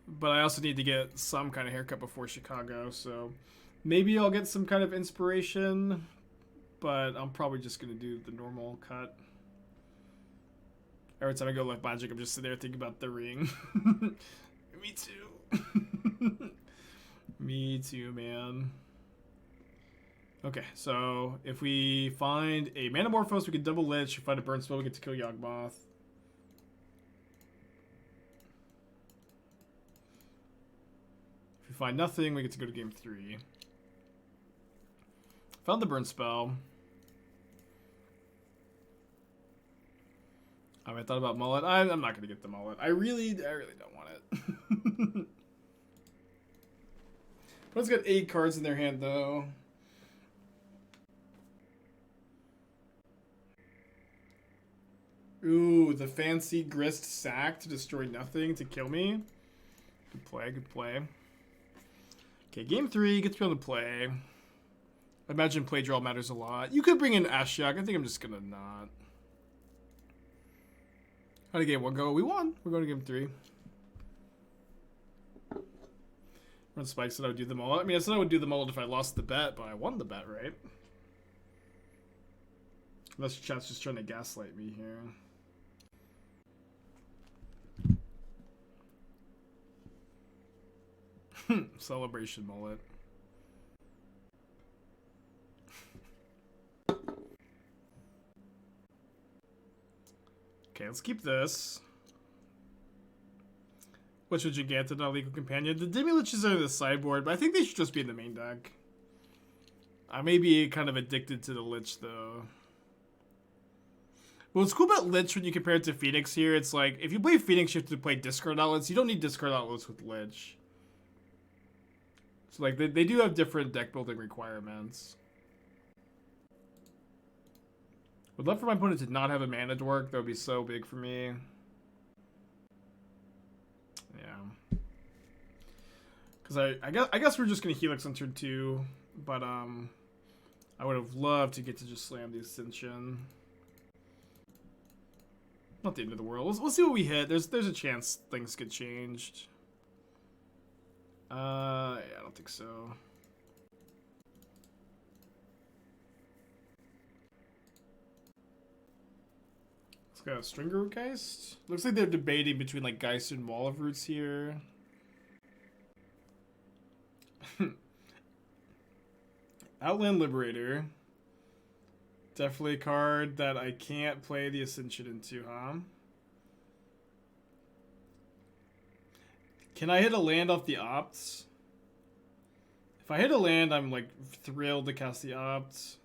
But I also need to get some kind of haircut before Chicago, so maybe I'll get some kind of inspiration, but I'm probably just going to do the normal cut. Every time I go Life Magic, I'm just sitting there thinking about the ring. Me too. Me too, man. Okay, so if we find a Manamorphose, we can double Lich. If we find a Burn Spell, we get to kill Yawgmoth. If we find nothing, we get to go to game 3. Found the Burn Spell. I thought about mullet. I'm not going to get the mullet. I really don't want it. One's got 8 cards in their hand, though. Ooh, the fancy Grist sack to destroy nothing to kill me. Good play, good play. Okay, game 3 gets me on the play. I imagine play draw matters a lot. You could bring in Ashiok. I think I'm just going to not. How did game 1 go? We won. We're going to game 3. Run Spike said I would do the mullet. I mean, I said I would do the mullet if I lost the bet, but I won the bet, right? Unless chat's just trying to gaslight me here. Celebration mullet. Okay, let's keep this. Which would Jegantha not legal companion? The Demiliches are the sideboard, but I think they should just be in the main deck. I may be kind of addicted to the Lich though. But what's cool about Lich when you compare it to Phoenix here, it's like, if you play Phoenix, you have to play discard outlets. You don't need discard outlets with Lich. So, like, they do have different deck building requirements. Would love for my opponent to not have a mana dork. That would be so big for me. Yeah. Because I guess we're just going to Helix on turn 2. But, I would have loved to get to just slam the Ascension. Not the end of the world. We'll see what we hit. There's a chance things get changed. Yeah, I don't think so. It's got a Stringer Geist. Looks like they're debating between like Geist and Wall of Roots here. Outland Liberator. Definitely a card that I can't play the Ascension into, huh? Can I hit a land off the Opts? If I hit a land, I'm like thrilled to cast the Opts.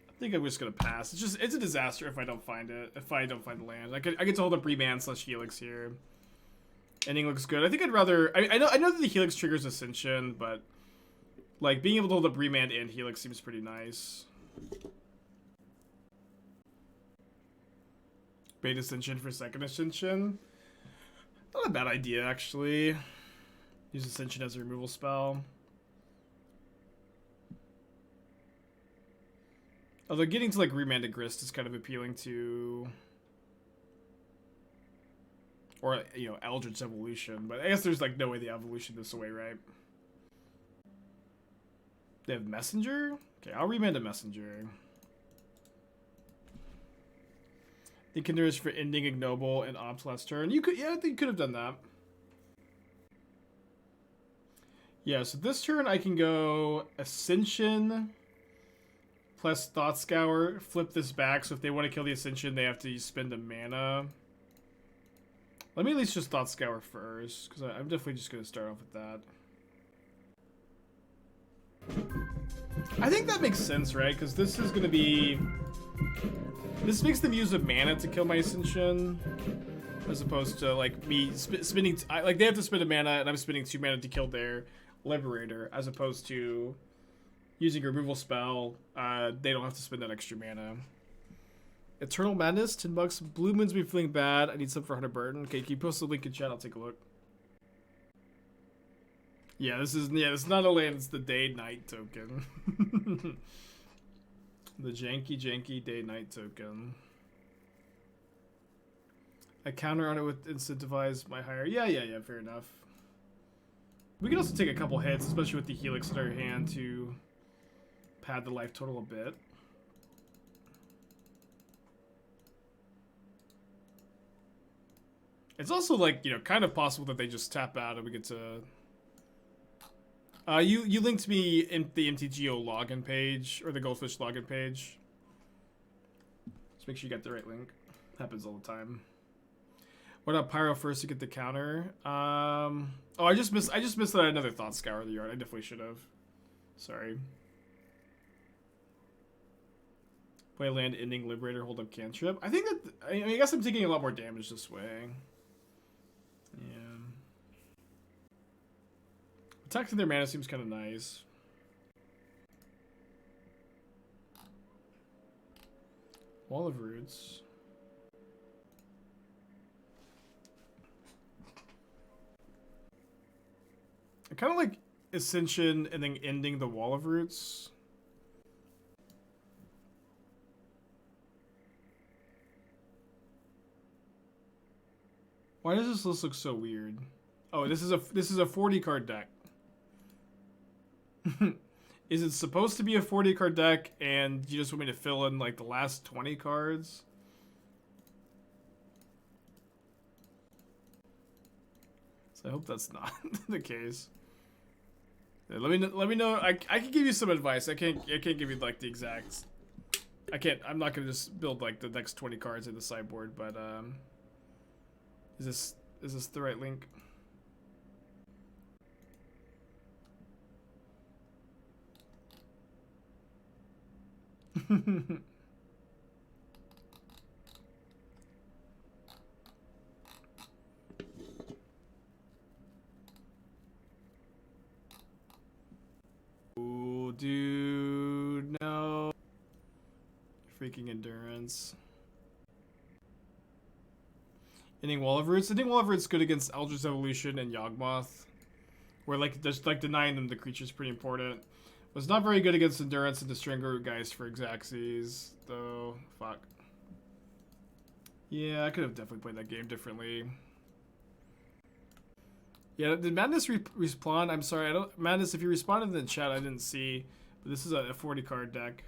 I think I'm just gonna pass. It's a disaster if I don't find it. If I don't find the land, I get to hold up Remand / Helix here. Ending looks good. I think I'd rather. I know that the Helix triggers Ascension, but like being able to hold up Remand and Helix seems pretty nice. Bait Ascension for second Ascension. Not a bad idea, actually. Use Ascension as a removal spell. Although getting to like Remand and Grist is kind of appealing to, or you know, Eldritch Evolution. But I guess there's like no way they evolution this away, right? They have Messenger. Okay, I'll Remand a Messenger. The Kinders for ending Ignoble and Opt last turn. You could, yeah, I think you could have done that. Yeah, so this turn I can go Ascension plus Thought Scour, flip this back, so if they want to kill the Ascension, they have to spend a mana. Let me at least just Thought Scour first, because I'm definitely just going to start off with that. I think that makes sense, right? Because this is going to be... This makes them use a mana to kill my Ascension, as opposed to, like, me spending... like, they have to spend a mana, and I'm spending 2 mana to kill their Liberator, as opposed to using a removal spell. They don't have to spend that extra mana. Eternal Madness, $10. Blue Moon's been feeling bad. I need some for 100 Burden. Okay, can you post the link in chat? I'll take a look. Yeah, this is not a land, it's the day-night token. The janky day-night token. I counter on it with incentivize my higher. Yeah, fair enough. We can also take a couple hits, especially with the Helix in our hand, to pad the life total a bit. It's also like, you know, kind of possible that they just tap out and we get to... You linked me in the MTGO login page, or the Goldfish login page. Just make sure you got the right link. Happens all the time. What about Pyro first to get the counter? Oh, I just missed that I had another Thought Scour of the yard. I definitely should have. Sorry. Play land, ending, Liberator, hold up cantrip. I think that, I guess I'm taking a lot more damage this way. Yeah. Attacking their mana seems kind of nice. Wall of Roots. I kind of like Ascension and then ending the Wall of Roots. Why does this list look so weird? Oh, this is a 40 card deck. Is it supposed to be a 40 card deck and you just want me to fill in like the last 20 cards? So I hope that's not the case. Yeah, let me know. I can give you some advice. I can't give you like the exact. I'm not gonna just build like the next 20 cards in the sideboard, but is this the right link? dude, no. Freaking endurance. Ending Wall of Roots. Ending Wall of Roots good against Eldritch Evolution and Yawgmoth. Where like just like denying them the creature's pretty important. Was not very good against Endurance and the Stringer Geist for Xaxes, though. Fuck. Yeah, I could have definitely played that game differently. Yeah, did Madness respawn? I'm sorry, I don't. Madness, if you responded in the chat, I didn't see. But this is a 40 card deck.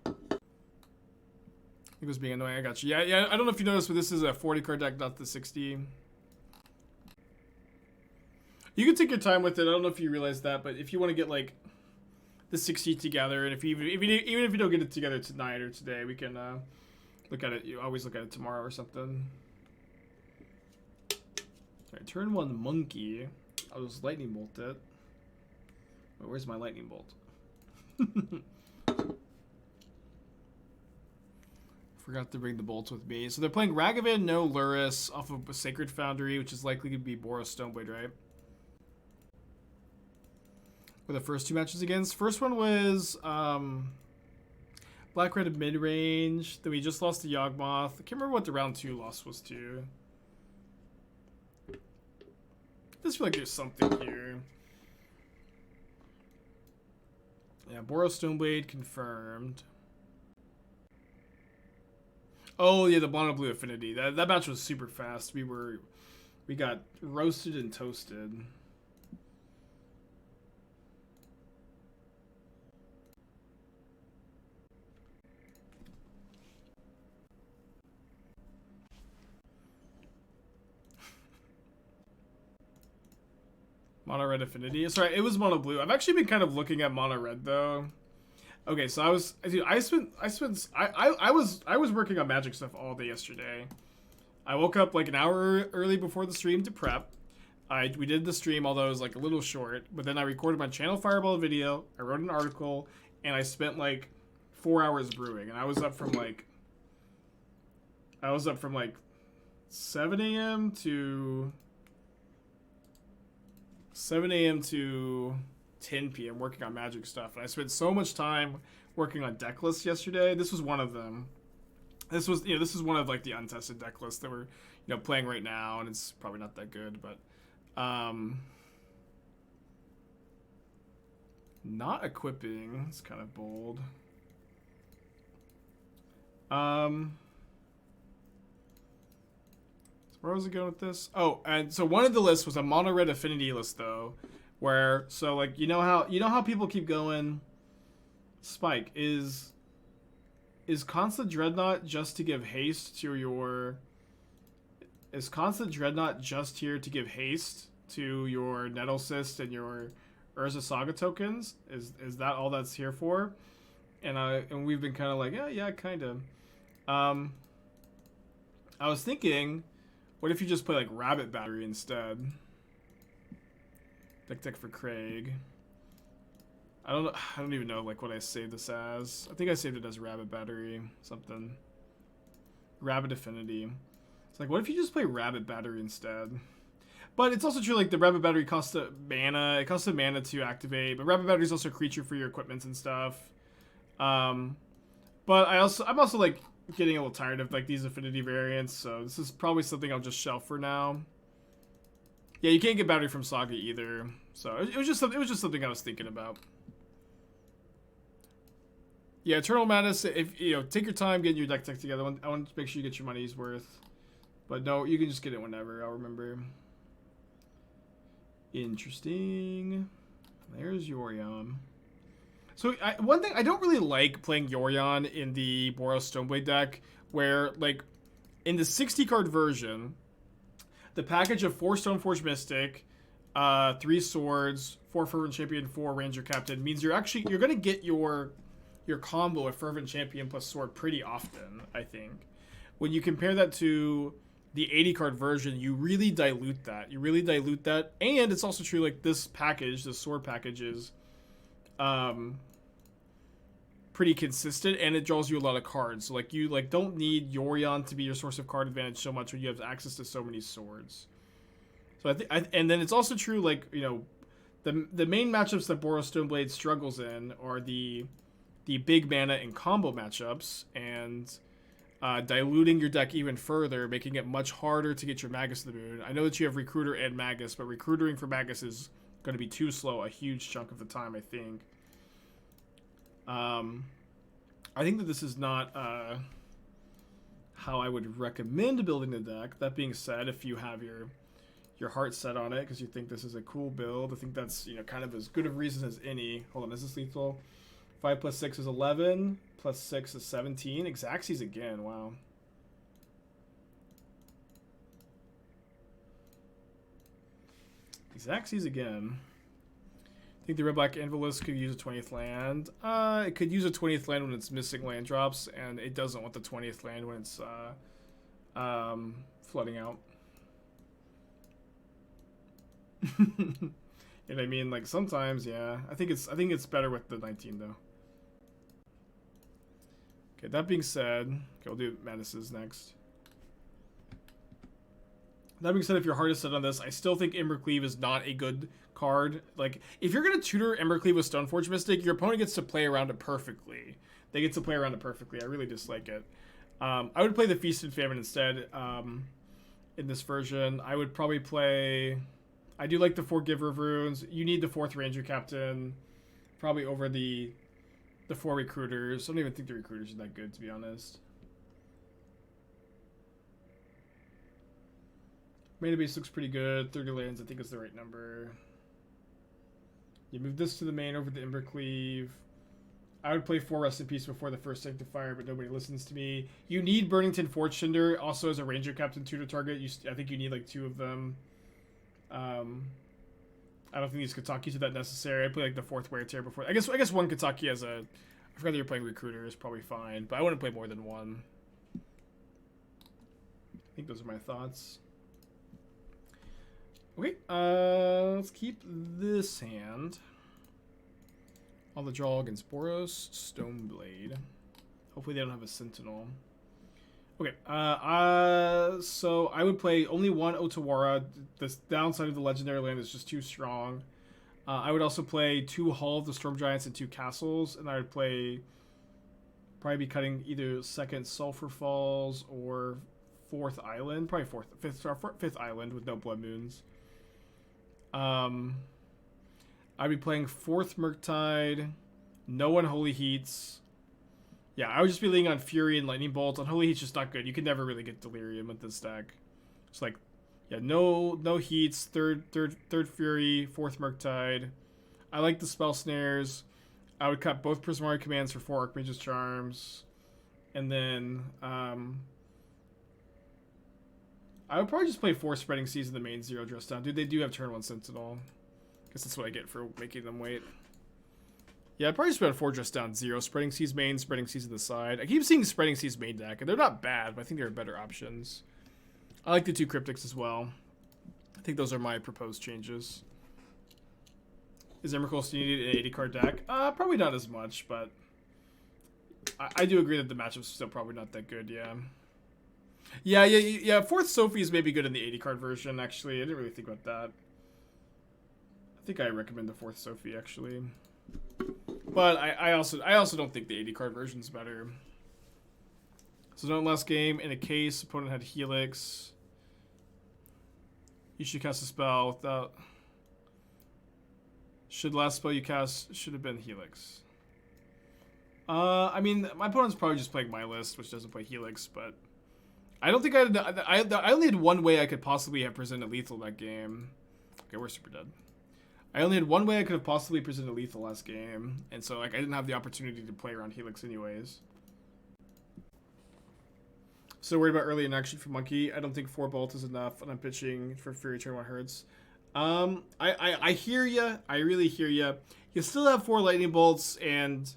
It was being annoying. I got you. Yeah. I don't know if you noticed, but this is a 40 card deck, not the 60. You can take your time with it. I don't know if you realize that, but if you want to get like the 60 together, and even if you don't get it together tonight or today, we can look at it. You always look at it tomorrow or something. All right, turn 1 monkey. I'll just lightning bolt it. Wait, where's my lightning bolt? Forgot to bring the bolts with me. So they're playing Ragavan, no Luris off of Sacred Foundry, which is likely to be Boros Stoneblade, right? Were the first 2 matches against. First one was Black Red mid range. Then we just lost to Yawgmoth. I can't remember what the round 2 loss was to. I just feel like there's something here. Yeah, Boros Stoneblade confirmed. Oh yeah, the mono blue affinity. That match was super fast. We got roasted and toasted. Mono red affinity. Sorry, it was mono blue. I've actually been kind of looking at mono red though. Okay, so I was working on Magic stuff all day yesterday. I woke up like an hour early before the stream to prep. We did the stream, although it was like a little short, but then I recorded my Channel Fireball video, I wrote an article, and I spent like 4 hours brewing, and I was up from like 7 a.m. to 10 p.m. working on Magic stuff, and I spent so much time working on deck lists yesterday. This was one of them. This is one of like the untested deck lists that we're playing right now, and it's probably not that good, but not equipping. It's kind of bold. Where was it going with this? Oh, and so one of the lists was a mono red affinity list though, where like you know how people keep going. Spike is Constant Dreadnought just to give haste to your. Is Constant Dreadnought just here to give haste to your Nettle Cyst and your Urza Saga tokens? Is that all that's here for? And we've been kind of like yeah kind of. I was thinking, what if you just play like Rabbit Battery instead? Deck for Craig. I don't even know like what I saved this as. I think I saved it as Rabbit Battery something. Rabbit Affinity. It's like, what if you just play Rabbit Battery instead? But it's also true, like the Rabbit Battery costs a mana. It costs a mana to activate, but Rabbit Battery is also a creature for your equipment and stuff. But I'm also like getting a little tired of like these affinity variants, so this is probably something I'll just shelf for now. Yeah, you can't get battery from Saga either, so it was just something I was thinking about. Yeah, Eternal Madness. If take your time getting your deck together. I want to make sure you get your money's worth. But no, you can just get it whenever. I'll remember. Interesting. There's Yorion. So one thing, I don't really like playing Yorion in the Boros Stoneblade deck, where like in the 60 card version, the package of 4 Stoneforge Mystic, 3 Swords, 4 Fervent Champion, 4 Ranger Captain means you're gonna get your combo of Fervent Champion plus Sword pretty often. I think when you compare that to the 80 card version, you really dilute that. And it's also true, like this package, the Sword package is pretty consistent, and it draws you a lot of cards. So like you don't need Yorion to be your source of card advantage so much when you have access to so many swords. So I think, and then it's also true, like the main matchups that Boros Stoneblade struggles in are the big mana and combo matchups, and diluting your deck even further, making it much harder to get your Magus to the moon. I know that you have Recruiter and Magus, but Recruitering for Magus is going to be too slow a huge chunk of the time, I think. I think that this is not how I would recommend building the deck. That being said, if you have your heart set on it because you think this is a cool build, I think that's, you know, kind of as good of reason as any. Hold on, is this lethal? 5 plus 6 is 11, plus 6 is 17. Xaxes again, wow. Xaxes again. I think the Red Black Anvilist could use a 20th land. It could use a 20th land when it's missing land drops, and it doesn't want the 20th land when it's flooding out. And I mean, like, sometimes, yeah. I think it's better with the 19 though. Okay, that being said, okay, we'll do Menaces next. That being said, if your heart is set on this, I still think Embercleave is not a good card. Like, if you're going to tutor Embercleave with Stoneforge Mystic, your opponent gets to play around it perfectly. They get to play around it perfectly. I really dislike it. I would play the Feasted Famine instead in this version. I would probably play... I do like the 4 Giver of Runes. You need the 4th Ranger Captain, probably over the 4 Recruiters. I don't even think the Recruiters are that good, to be honest. Mana base looks pretty good. 30 lands, I think, is the right number. You move this to the main over the Embercleave. I would play 4 Rest in Peace before the first Sanctifier, but nobody listens to me. You need Burnington Fortunder also as a Ranger Captain tutor target. I think you need like 2 of them. I don't think these Kataki are that necessary. I play like the 4th Wear Tear before. I guess 1 Kataki as a... I forgot that you're playing Recruiter is probably fine, but I wouldn't play more than 1. I think those are my thoughts. Okay, let's keep this hand. On the draw against Boros Stoneblade. Hopefully they don't have a Sentinel. Okay, so I would play only 1 Otawara. The downside of the Legendary Land is just too strong. I would also play 2 Hall of the Storm Giants and 2 Castles, and I would probably be cutting either 2nd Sulphur Falls or 4th Island. Probably 5th Island with no Blood Moons. I'd be playing 4th Murktide, no Unholy Heats. Yeah, I would just be leaning on Fury and Lightning Bolt. Unholy Heat's just not good. You can never really get Delirium with this deck. It's like, yeah, no Heats, third Fury, 4th Murktide. I like the Spell Snares. I would cut both Prismatic Commands for 4 Archmage's Charms. And then, I would probably just play 4 Spreading Seas in the main 0 dress down. Dude, they do have turn 1 Sentinel. Guess that's what I get for making them wait. Yeah, I'd probably just put 4 dress down 0. Spreading Seas main, Spreading Seas on the side. I keep seeing Spreading Seas main deck, and they're not bad, but I think there are better options. I like the 2 Cryptics as well. I think those are my proposed changes. Is Emrakul still needed an 80 card deck? Probably not as much, but I do agree that the matchup's still probably not that good, yeah. Yeah, 4th Sophie is maybe good in the 80 card version, actually. I didn't really think about that. I think I recommend the 4th Sophie, actually. But I also don't think the 80 card version's better. So no last game, in a case, opponent had Helix. You should cast a spell without... Should last spell you cast should have been Helix. I mean, my opponent's probably just playing my list, which doesn't play Helix, but... I don't think I only had one way I could possibly have presented lethal that game. Okay, we're super dead. I only had one way I could have possibly presented lethal last game, and so like I didn't have the opportunity to play around Helix anyways. So worried about early inaction for Monkey. I don't think 4 Bolt is enough, and I'm pitching for Fury turn 1 Hertz. I hear ya. I really hear ya. You still have 4 Lightning Bolts, and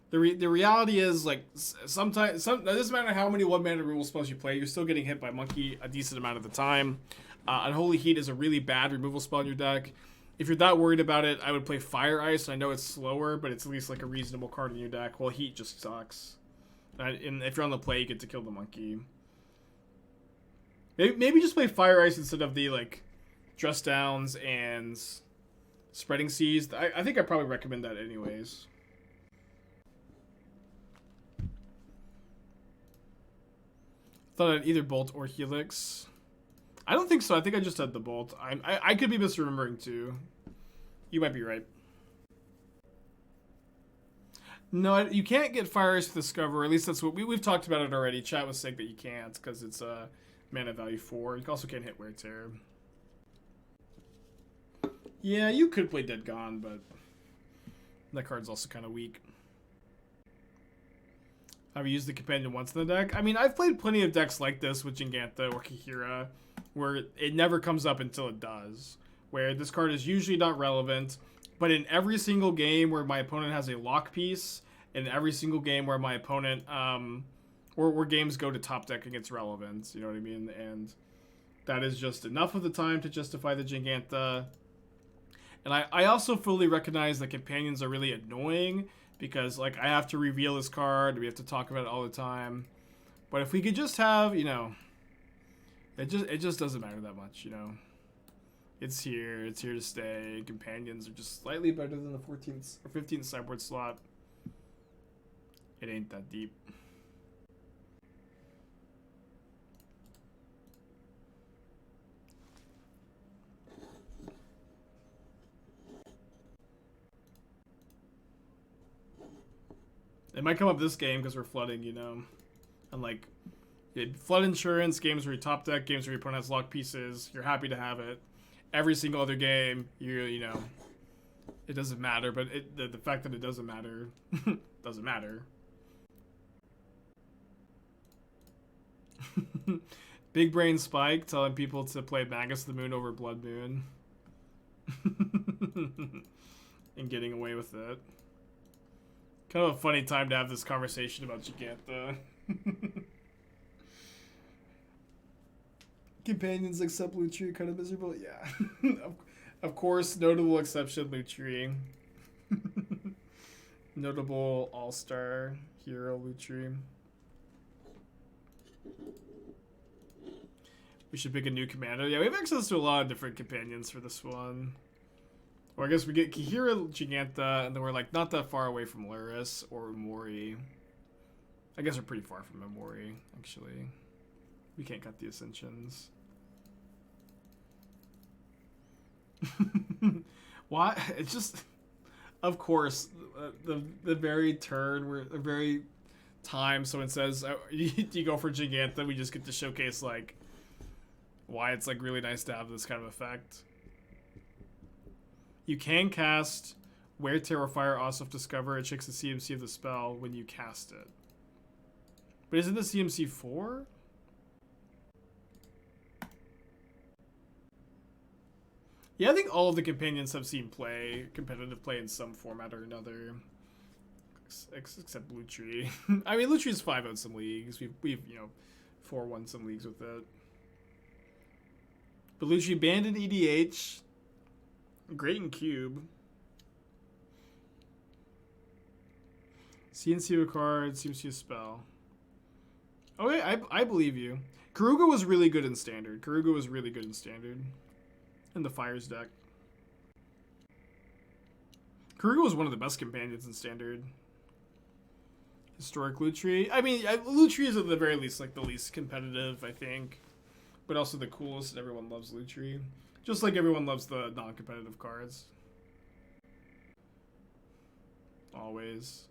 the reality is, like, sometimes it doesn't matter how many 1-mana removal spells you play, you're still getting hit by Monkey a decent amount of the time. Unholy Heat is a really bad removal spell in your deck. If you're that worried about it, I would play Fire Ice. I know it's slower, but it's at least like a reasonable card in your deck. Well, Heat just sucks. And if you're on the play, you get to kill the Monkey. Maybe just play Fire Ice instead of the like Dress Downs and Spreading Seas. I think I probably recommend that anyways. Thought I'd either Bolt or Helix. I don't think so. I think I just had the Bolt. I could be misremembering too. You might be right. No, you can't get Fire Ice with Discover. At least that's what we've talked about it already. Chat was saying that you can't because it's mana value 4. You also can't hit Wear Tear. Yeah, you could play Dead Gone, but that card's also kind of weak. I've used the Companion once in the deck. I mean, I've played plenty of decks like this with Jegantha or Kahira, where it never comes up until it does. Where this card is usually not relevant, but in every single game where my opponent has a lock piece, in every single game where my opponent, where games go to top deck, it gets relevant. You know what I mean? And that is just enough of the time to justify the Jegantha. And I also fully recognize that companions are really annoying because, like, I have to reveal this card. We have to talk about it all the time. But if we could just have, you know, it just doesn't matter that much, you know. It's here to stay. Companions are just slightly better than the 14th or 15th sideboard slot. It ain't that deep. It might come up this game because we're flooding, you know. And like, flood insurance, games where you top deck, games where your opponent has locked pieces, you're happy to have it. Every single other game, you know, it doesn't matter. But the fact that it doesn't matter, doesn't matter. Big Brain Spike telling people to play Magus the Moon over Blood Moon. And getting away with it. Kind of a funny time to have this conversation about Jegantha. Companions except Lutri kind of miserable. Yeah. Of course, notable exception Lutri. Notable all-star hero Lutri. We should pick a new commander. Yeah, we have access to a lot of different companions for this one. Or I guess we get Kahira, Jegantha, and then we're like not that far away from Luris or Mori. I guess we're pretty far from Mori, actually. We can't cut the Ascensions. Why? It's just, of course, the very turn, where the very time someone says, oh, you go for Jegantha, we just get to showcase like why it's like really nice to have this kind of effect. You can cast Wear Tear or Fire Ashiok Discover. It checks the CMC of the spell when you cast it. But isn't the CMC 4? Yeah, I think all of the companions have seen competitive play in some format or another. Except Lutri. I mean, Lutri's 5-0'd some leagues. We've you know, 4-1 some leagues with it. But Lutri banned in EDH. Great in Cube. CNC of a card, CMC a spell. Okay, I believe you. Karuga was really good in Standard. In the Fires deck. Karuga was one of the best companions in Standard. Historic Lutri. I mean, Lutri is at the very least like the least competitive, I think. But also the coolest, and everyone loves Lutri. Just like everyone loves the non-competitive cards. Always.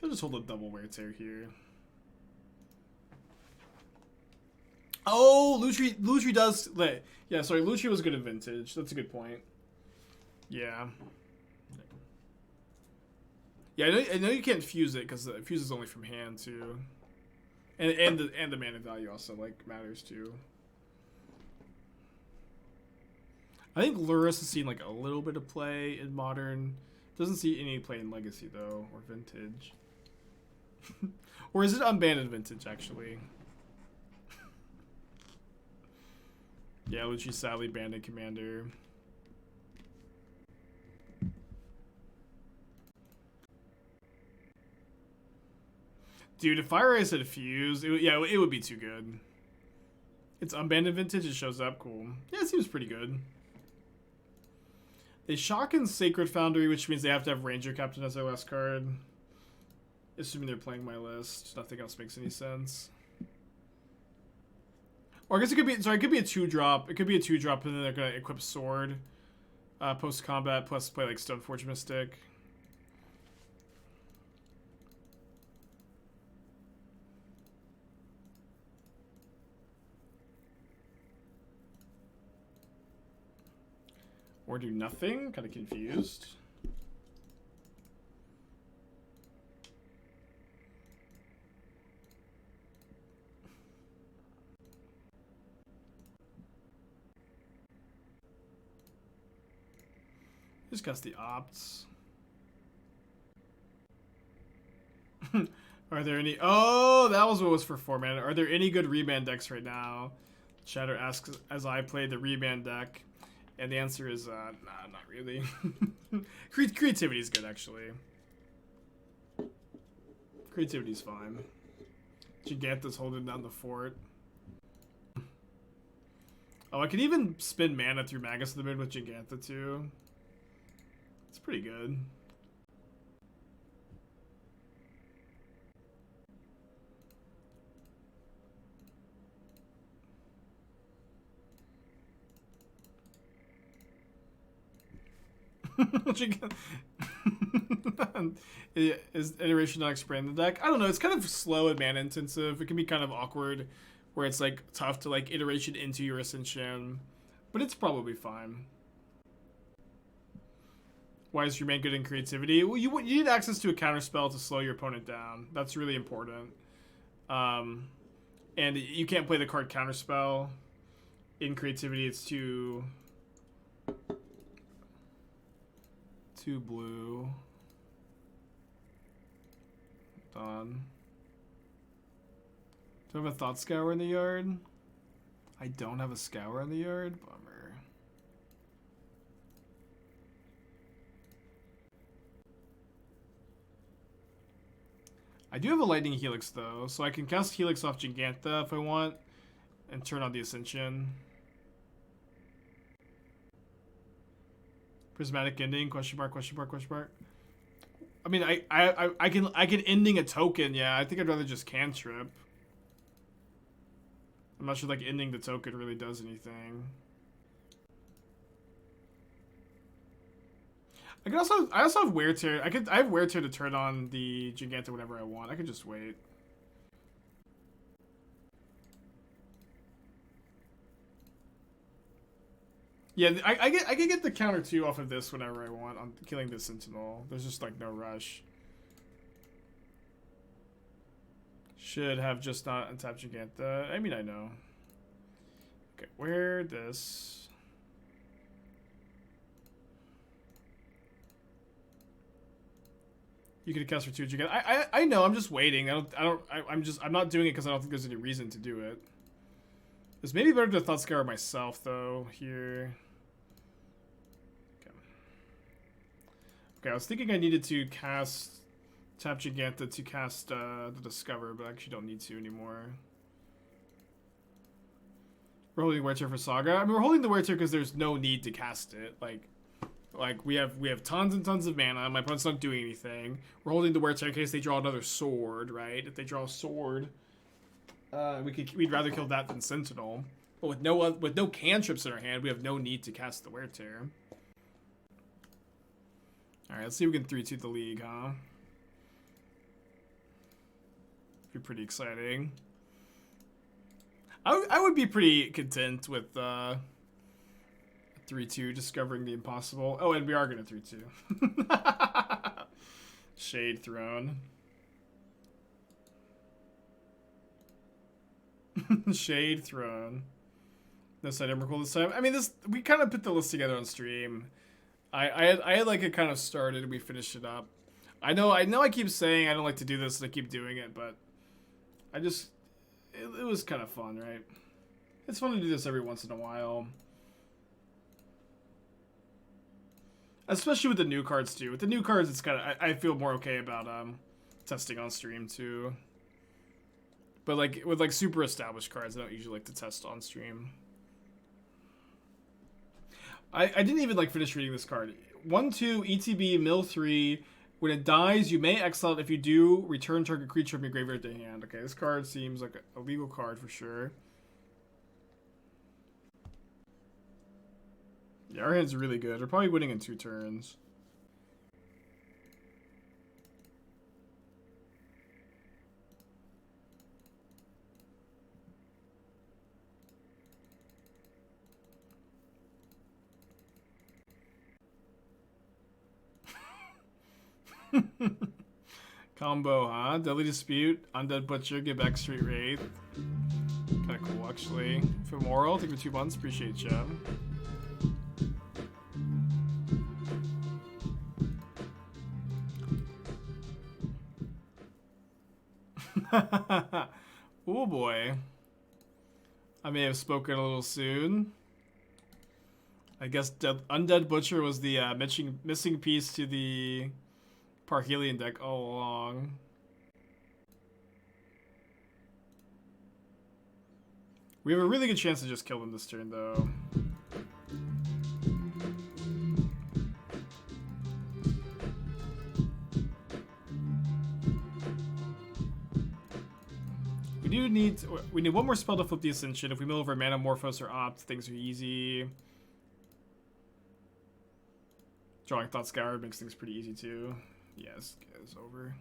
I'll just hold a double Wear Tear here. Oh, Lutri does... Yeah, sorry, Lutri was good at Vintage. That's a good point. Yeah. Yeah, I know you can't fuse it, because the fuse is only from hand, too. And the mana value also, like, matters, too. I think Luris has seen like a little bit of play in Modern. Doesn't see any play in Legacy though, or Vintage. Or is it unbanned Vintage actually? Yeah, Lucci sadly banned in Commander. Dude, if Fire Ice had Fuse, it would be too good. It's unbanned Vintage, it shows up, cool. Yeah, it seems pretty good. They shock in Sacred Foundry, which means they have to have Ranger Captain as their last card. Assuming they're playing my list. Nothing else makes any sense. Or I guess it could be, sorry, it could be a 2-drop. It could be a 2-drop and then they're going to equip Sword. Post-combat, plus play like Stoneforge Mystic. Or do nothing? Kind of confused. Just cast the opts. Are there any... Oh, that was what was for 4 mana. Are there any good Remand decks right now? Shatter asks as I play the Remand deck. And the answer is, nah, not really. Creativity is good, actually. Creativity's fine. Jegantha's holding down the fort. Oh, I could even spin mana through Magus of the Mid with Jegantha, too. It's pretty good. Is iteration not expand the deck? I don't know. It's kind of slow and mana intensive. It can be kind of awkward where it's like tough to like iteration into your Ascension, but it's probably fine. Why is Remand good in creativity? Well, you need access to a counterspell to slow your opponent down. That's really important. And you can't play the card counterspell in creativity. It's too blue. Done. Do I have a Thought Scour in the yard? I don't have a Scour in the yard? Bummer. I do have a Lightning Helix though, so I can cast Helix off Jegantha if I want and turn on the Ascension. Prismatic Ending, question mark, question mark, question mark. I mean, I can ending a token, yeah. I think I'd rather just cantrip. I'm not sure like ending the token really does anything. I also have Wear Tear. I have Wear Tear to turn on the Jegantha whenever I want. I could just wait. Yeah, I can get the counter 2 off of this whenever I want on killing the Sentinel. There's just like no rush. Should have just not untapped Jegantha. I mean, I know. Okay, where this? You could have cast for 2 Jegantha. I know. I'm just waiting. I'm not doing it because I don't think there's any reason to do it. It's maybe better to Thought Scour myself though here. Okay, I was thinking I needed to tap Jegantha to cast the Discover, but I actually don't need to anymore. We're holding Wear Tear for Saga. I mean, we're holding the Wear Tear because there's no need to cast it. Like we have tons and tons of mana. My opponent's not doing anything. We're holding the Wear Tear in case they draw another sword, right? If they draw a sword, we'd rather kill that than Sentinel. But with no cantrips in our hand, we have no need to cast the Wear Tear. All right, let's see if we can 3-2 the league, huh? Be pretty exciting. I would be pretty content with 3-2 discovering the impossible. Oh, and we are gonna 3-2. Shade Throne. Shade Throne. No side Emrakul this time. I mean, we kind of put the list together on stream. I had like it kind of started and we finished it up. I know I keep saying I don't like to do this and I keep doing it, but it was kind of fun, right? It's fun to do this every once in a while. Especially with the new cards too. With the new cards, it's kind of I feel more okay about testing on stream too. But like with like super established cards, I don't usually like to test on stream. I didn't even like finish reading this card. 1/2 ETB mill 3. When it dies, you may exile it. If you do, return target creature from your graveyard to hand. Okay, this card seems like a legal card for sure. Yeah, our hand's really good. We're probably winning in 2 turns. Combo, huh? Deadly Dispute, Undead Butcher, give back Street Wraith. Kinda cool, actually. Femoral, take for 2 months, appreciate ya. Oh boy. I may have spoken a little soon. I guess Undead Butcher was the missing piece to the Parhelion deck all along. We have a really good chance to just kill them this turn, though. We need one more spell to flip the Ascension. If we mill over Manamorphose or Opt, things are easy. Drawing Thought Scour makes things pretty easy too. Yes, it's over.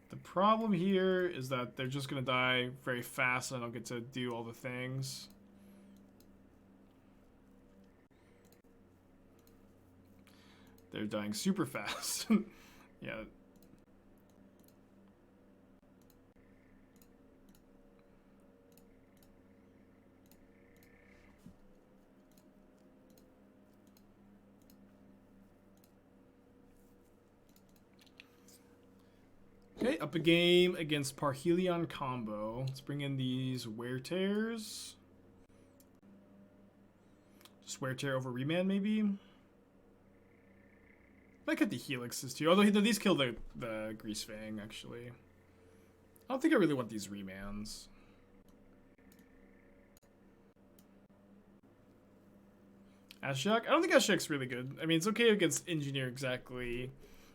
The problem here is that they're just gonna die very fast and I don't get to do all the things. They're dying super fast. Yeah. Okay, up a game against Parhelion combo. Let's bring in these Wear Tears. Just Wear Tear over Remand, maybe? Might get the Helixes too. Although these kill the Greasefang, actually. I don't think I really want these Remands. Ashiok? I don't think Ashiok's really good. I mean, it's okay against Engineer exactly.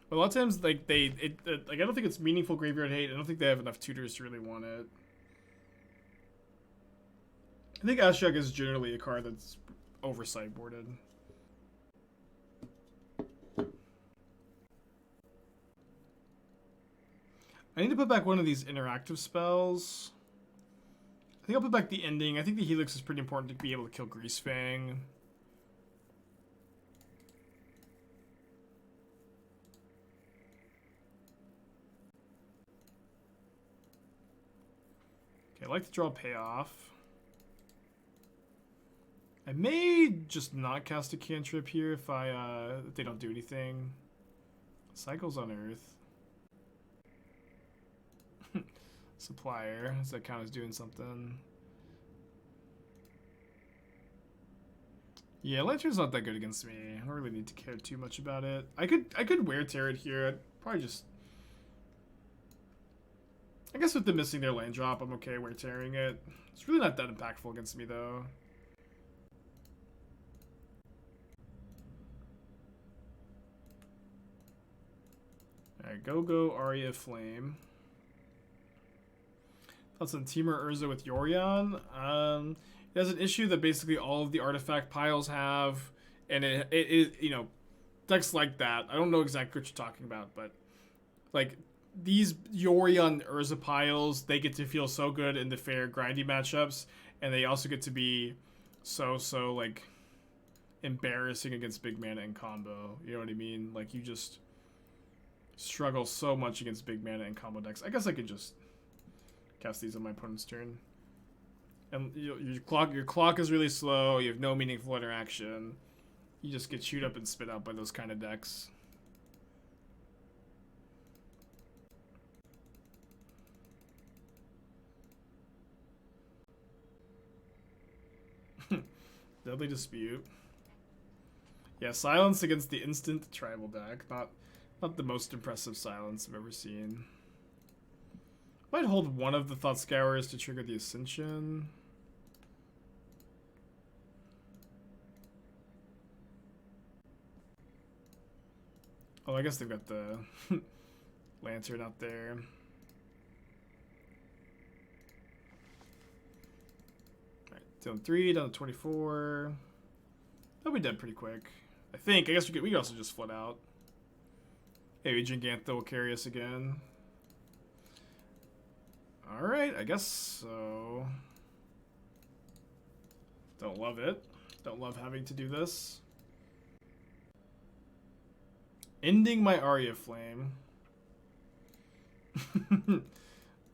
But a lot of times, like, like, I don't think it's meaningful graveyard hate. I don't think they have enough tutors to really want it. I think Ashiok is generally a card that's over sideboarded. I need to put back one of these interactive spells. I think I'll put back the Ending. I think the Helix is pretty important to be able to kill Greasefang. Okay, I like to draw Payoff. I may just not cast a cantrip here if if they don't do anything. Cycles on Earth. Supplier. Does that count as doing something? Yeah, Lantern's not that good against me. I don't really need to care too much about it. I could Wear Tear it here. I'd probably just... I guess with them missing their land drop, I'm okay Wear Tearing it. It's really not that impactful against me, though. Alright, go Aria Flame. That's on Temur Urza with Yorion. It has an issue that basically all of the artifact piles have, and it you know, decks like that. I don't know exactly what you're talking about, but like these Yorion Urza piles, they get to feel so good in the fair grindy matchups, and they also get to be so like embarrassing against big mana and combo. You know what I mean? Like you just struggle so much against big mana and combo decks. I guess I could just cast these on my opponent's turn. And your clock is really slow. You have no meaningful interaction. You just get chewed up and spit out by those kind of decks. Deadly Dispute. Yeah, silence against the instant tribal deck. Not the most impressive silence I've ever seen. Might hold one of the Thought Scours to trigger the Ascension. Oh, I guess they've got the Lantern out there. Alright, down 3, down to 24. They'll be dead pretty quick. I think. I guess we could also just flood out. Maybe Jegantha will carry us again. Alright, I guess so. Don't love it. Don't love having to do this. Ending my Aria Flame.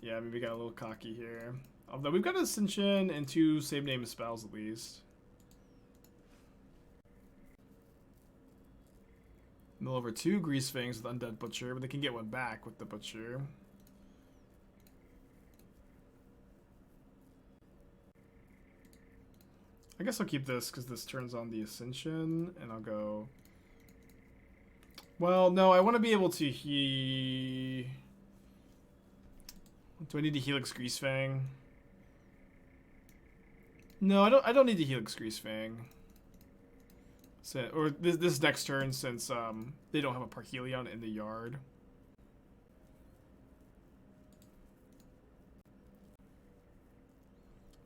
Yeah, maybe got a little cocky here. Although we've got Ascension and 2 same name spells at least. Mill over 2 Grease Fangs with Undead Butcher, but they can get one back with the Butcher. I guess I'll keep this because this turns on the Ascension, and I'll go... Well, no, I want to be able to Do I need to Helix Grease Fang? No, I don't need to Helix Grease Fang. So, or this next turn, since they don't have a Parhelion in the yard.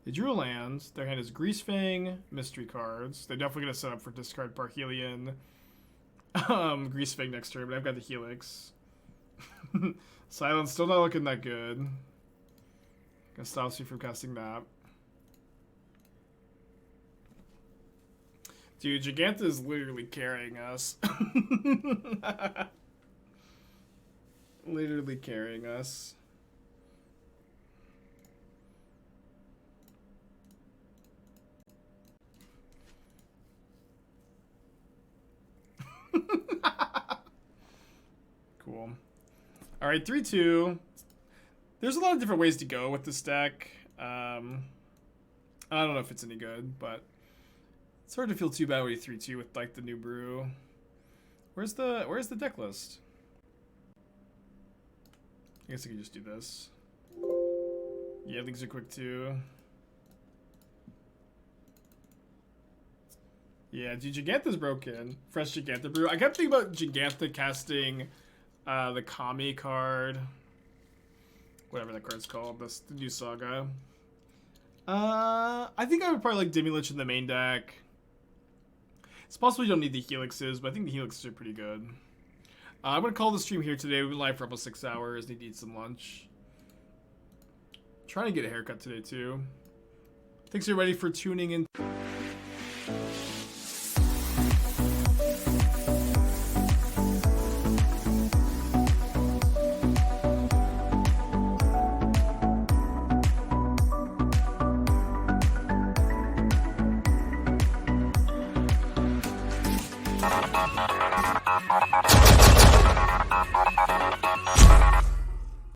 They drew a land. Their hand is Grease Fang, Mystery cards. They're definitely gonna set up for discard Parhelion. Grease Fang next turn, but I've got the Helix. Silence still not looking that good. Gonna stop me from casting that. Dude, Jegantha is literally carrying us. Literally carrying us. Cool. Alright, 3-2. There's a lot of different ways to go with this deck. I don't know if it's any good, but it's hard to feel too bad when you 3-2 with like the new brew. Where's the deck list? I guess I could just do this. Yeah, things are quick too. Yeah, dude, Jegantha's broken. Fresh Jegantha brew. I kept thinking about Jegantha casting the Kami card. Whatever that card's called. That's the new saga. I think I would probably like Demilich in the main deck. It's possible you don't need the Helixes, but I think the Helixes are pretty good. I'm going to call the stream here today. We've been live for almost 6 hours. Need to eat some lunch. Trying to get a haircut today, too. Thanks, everybody, for tuning in.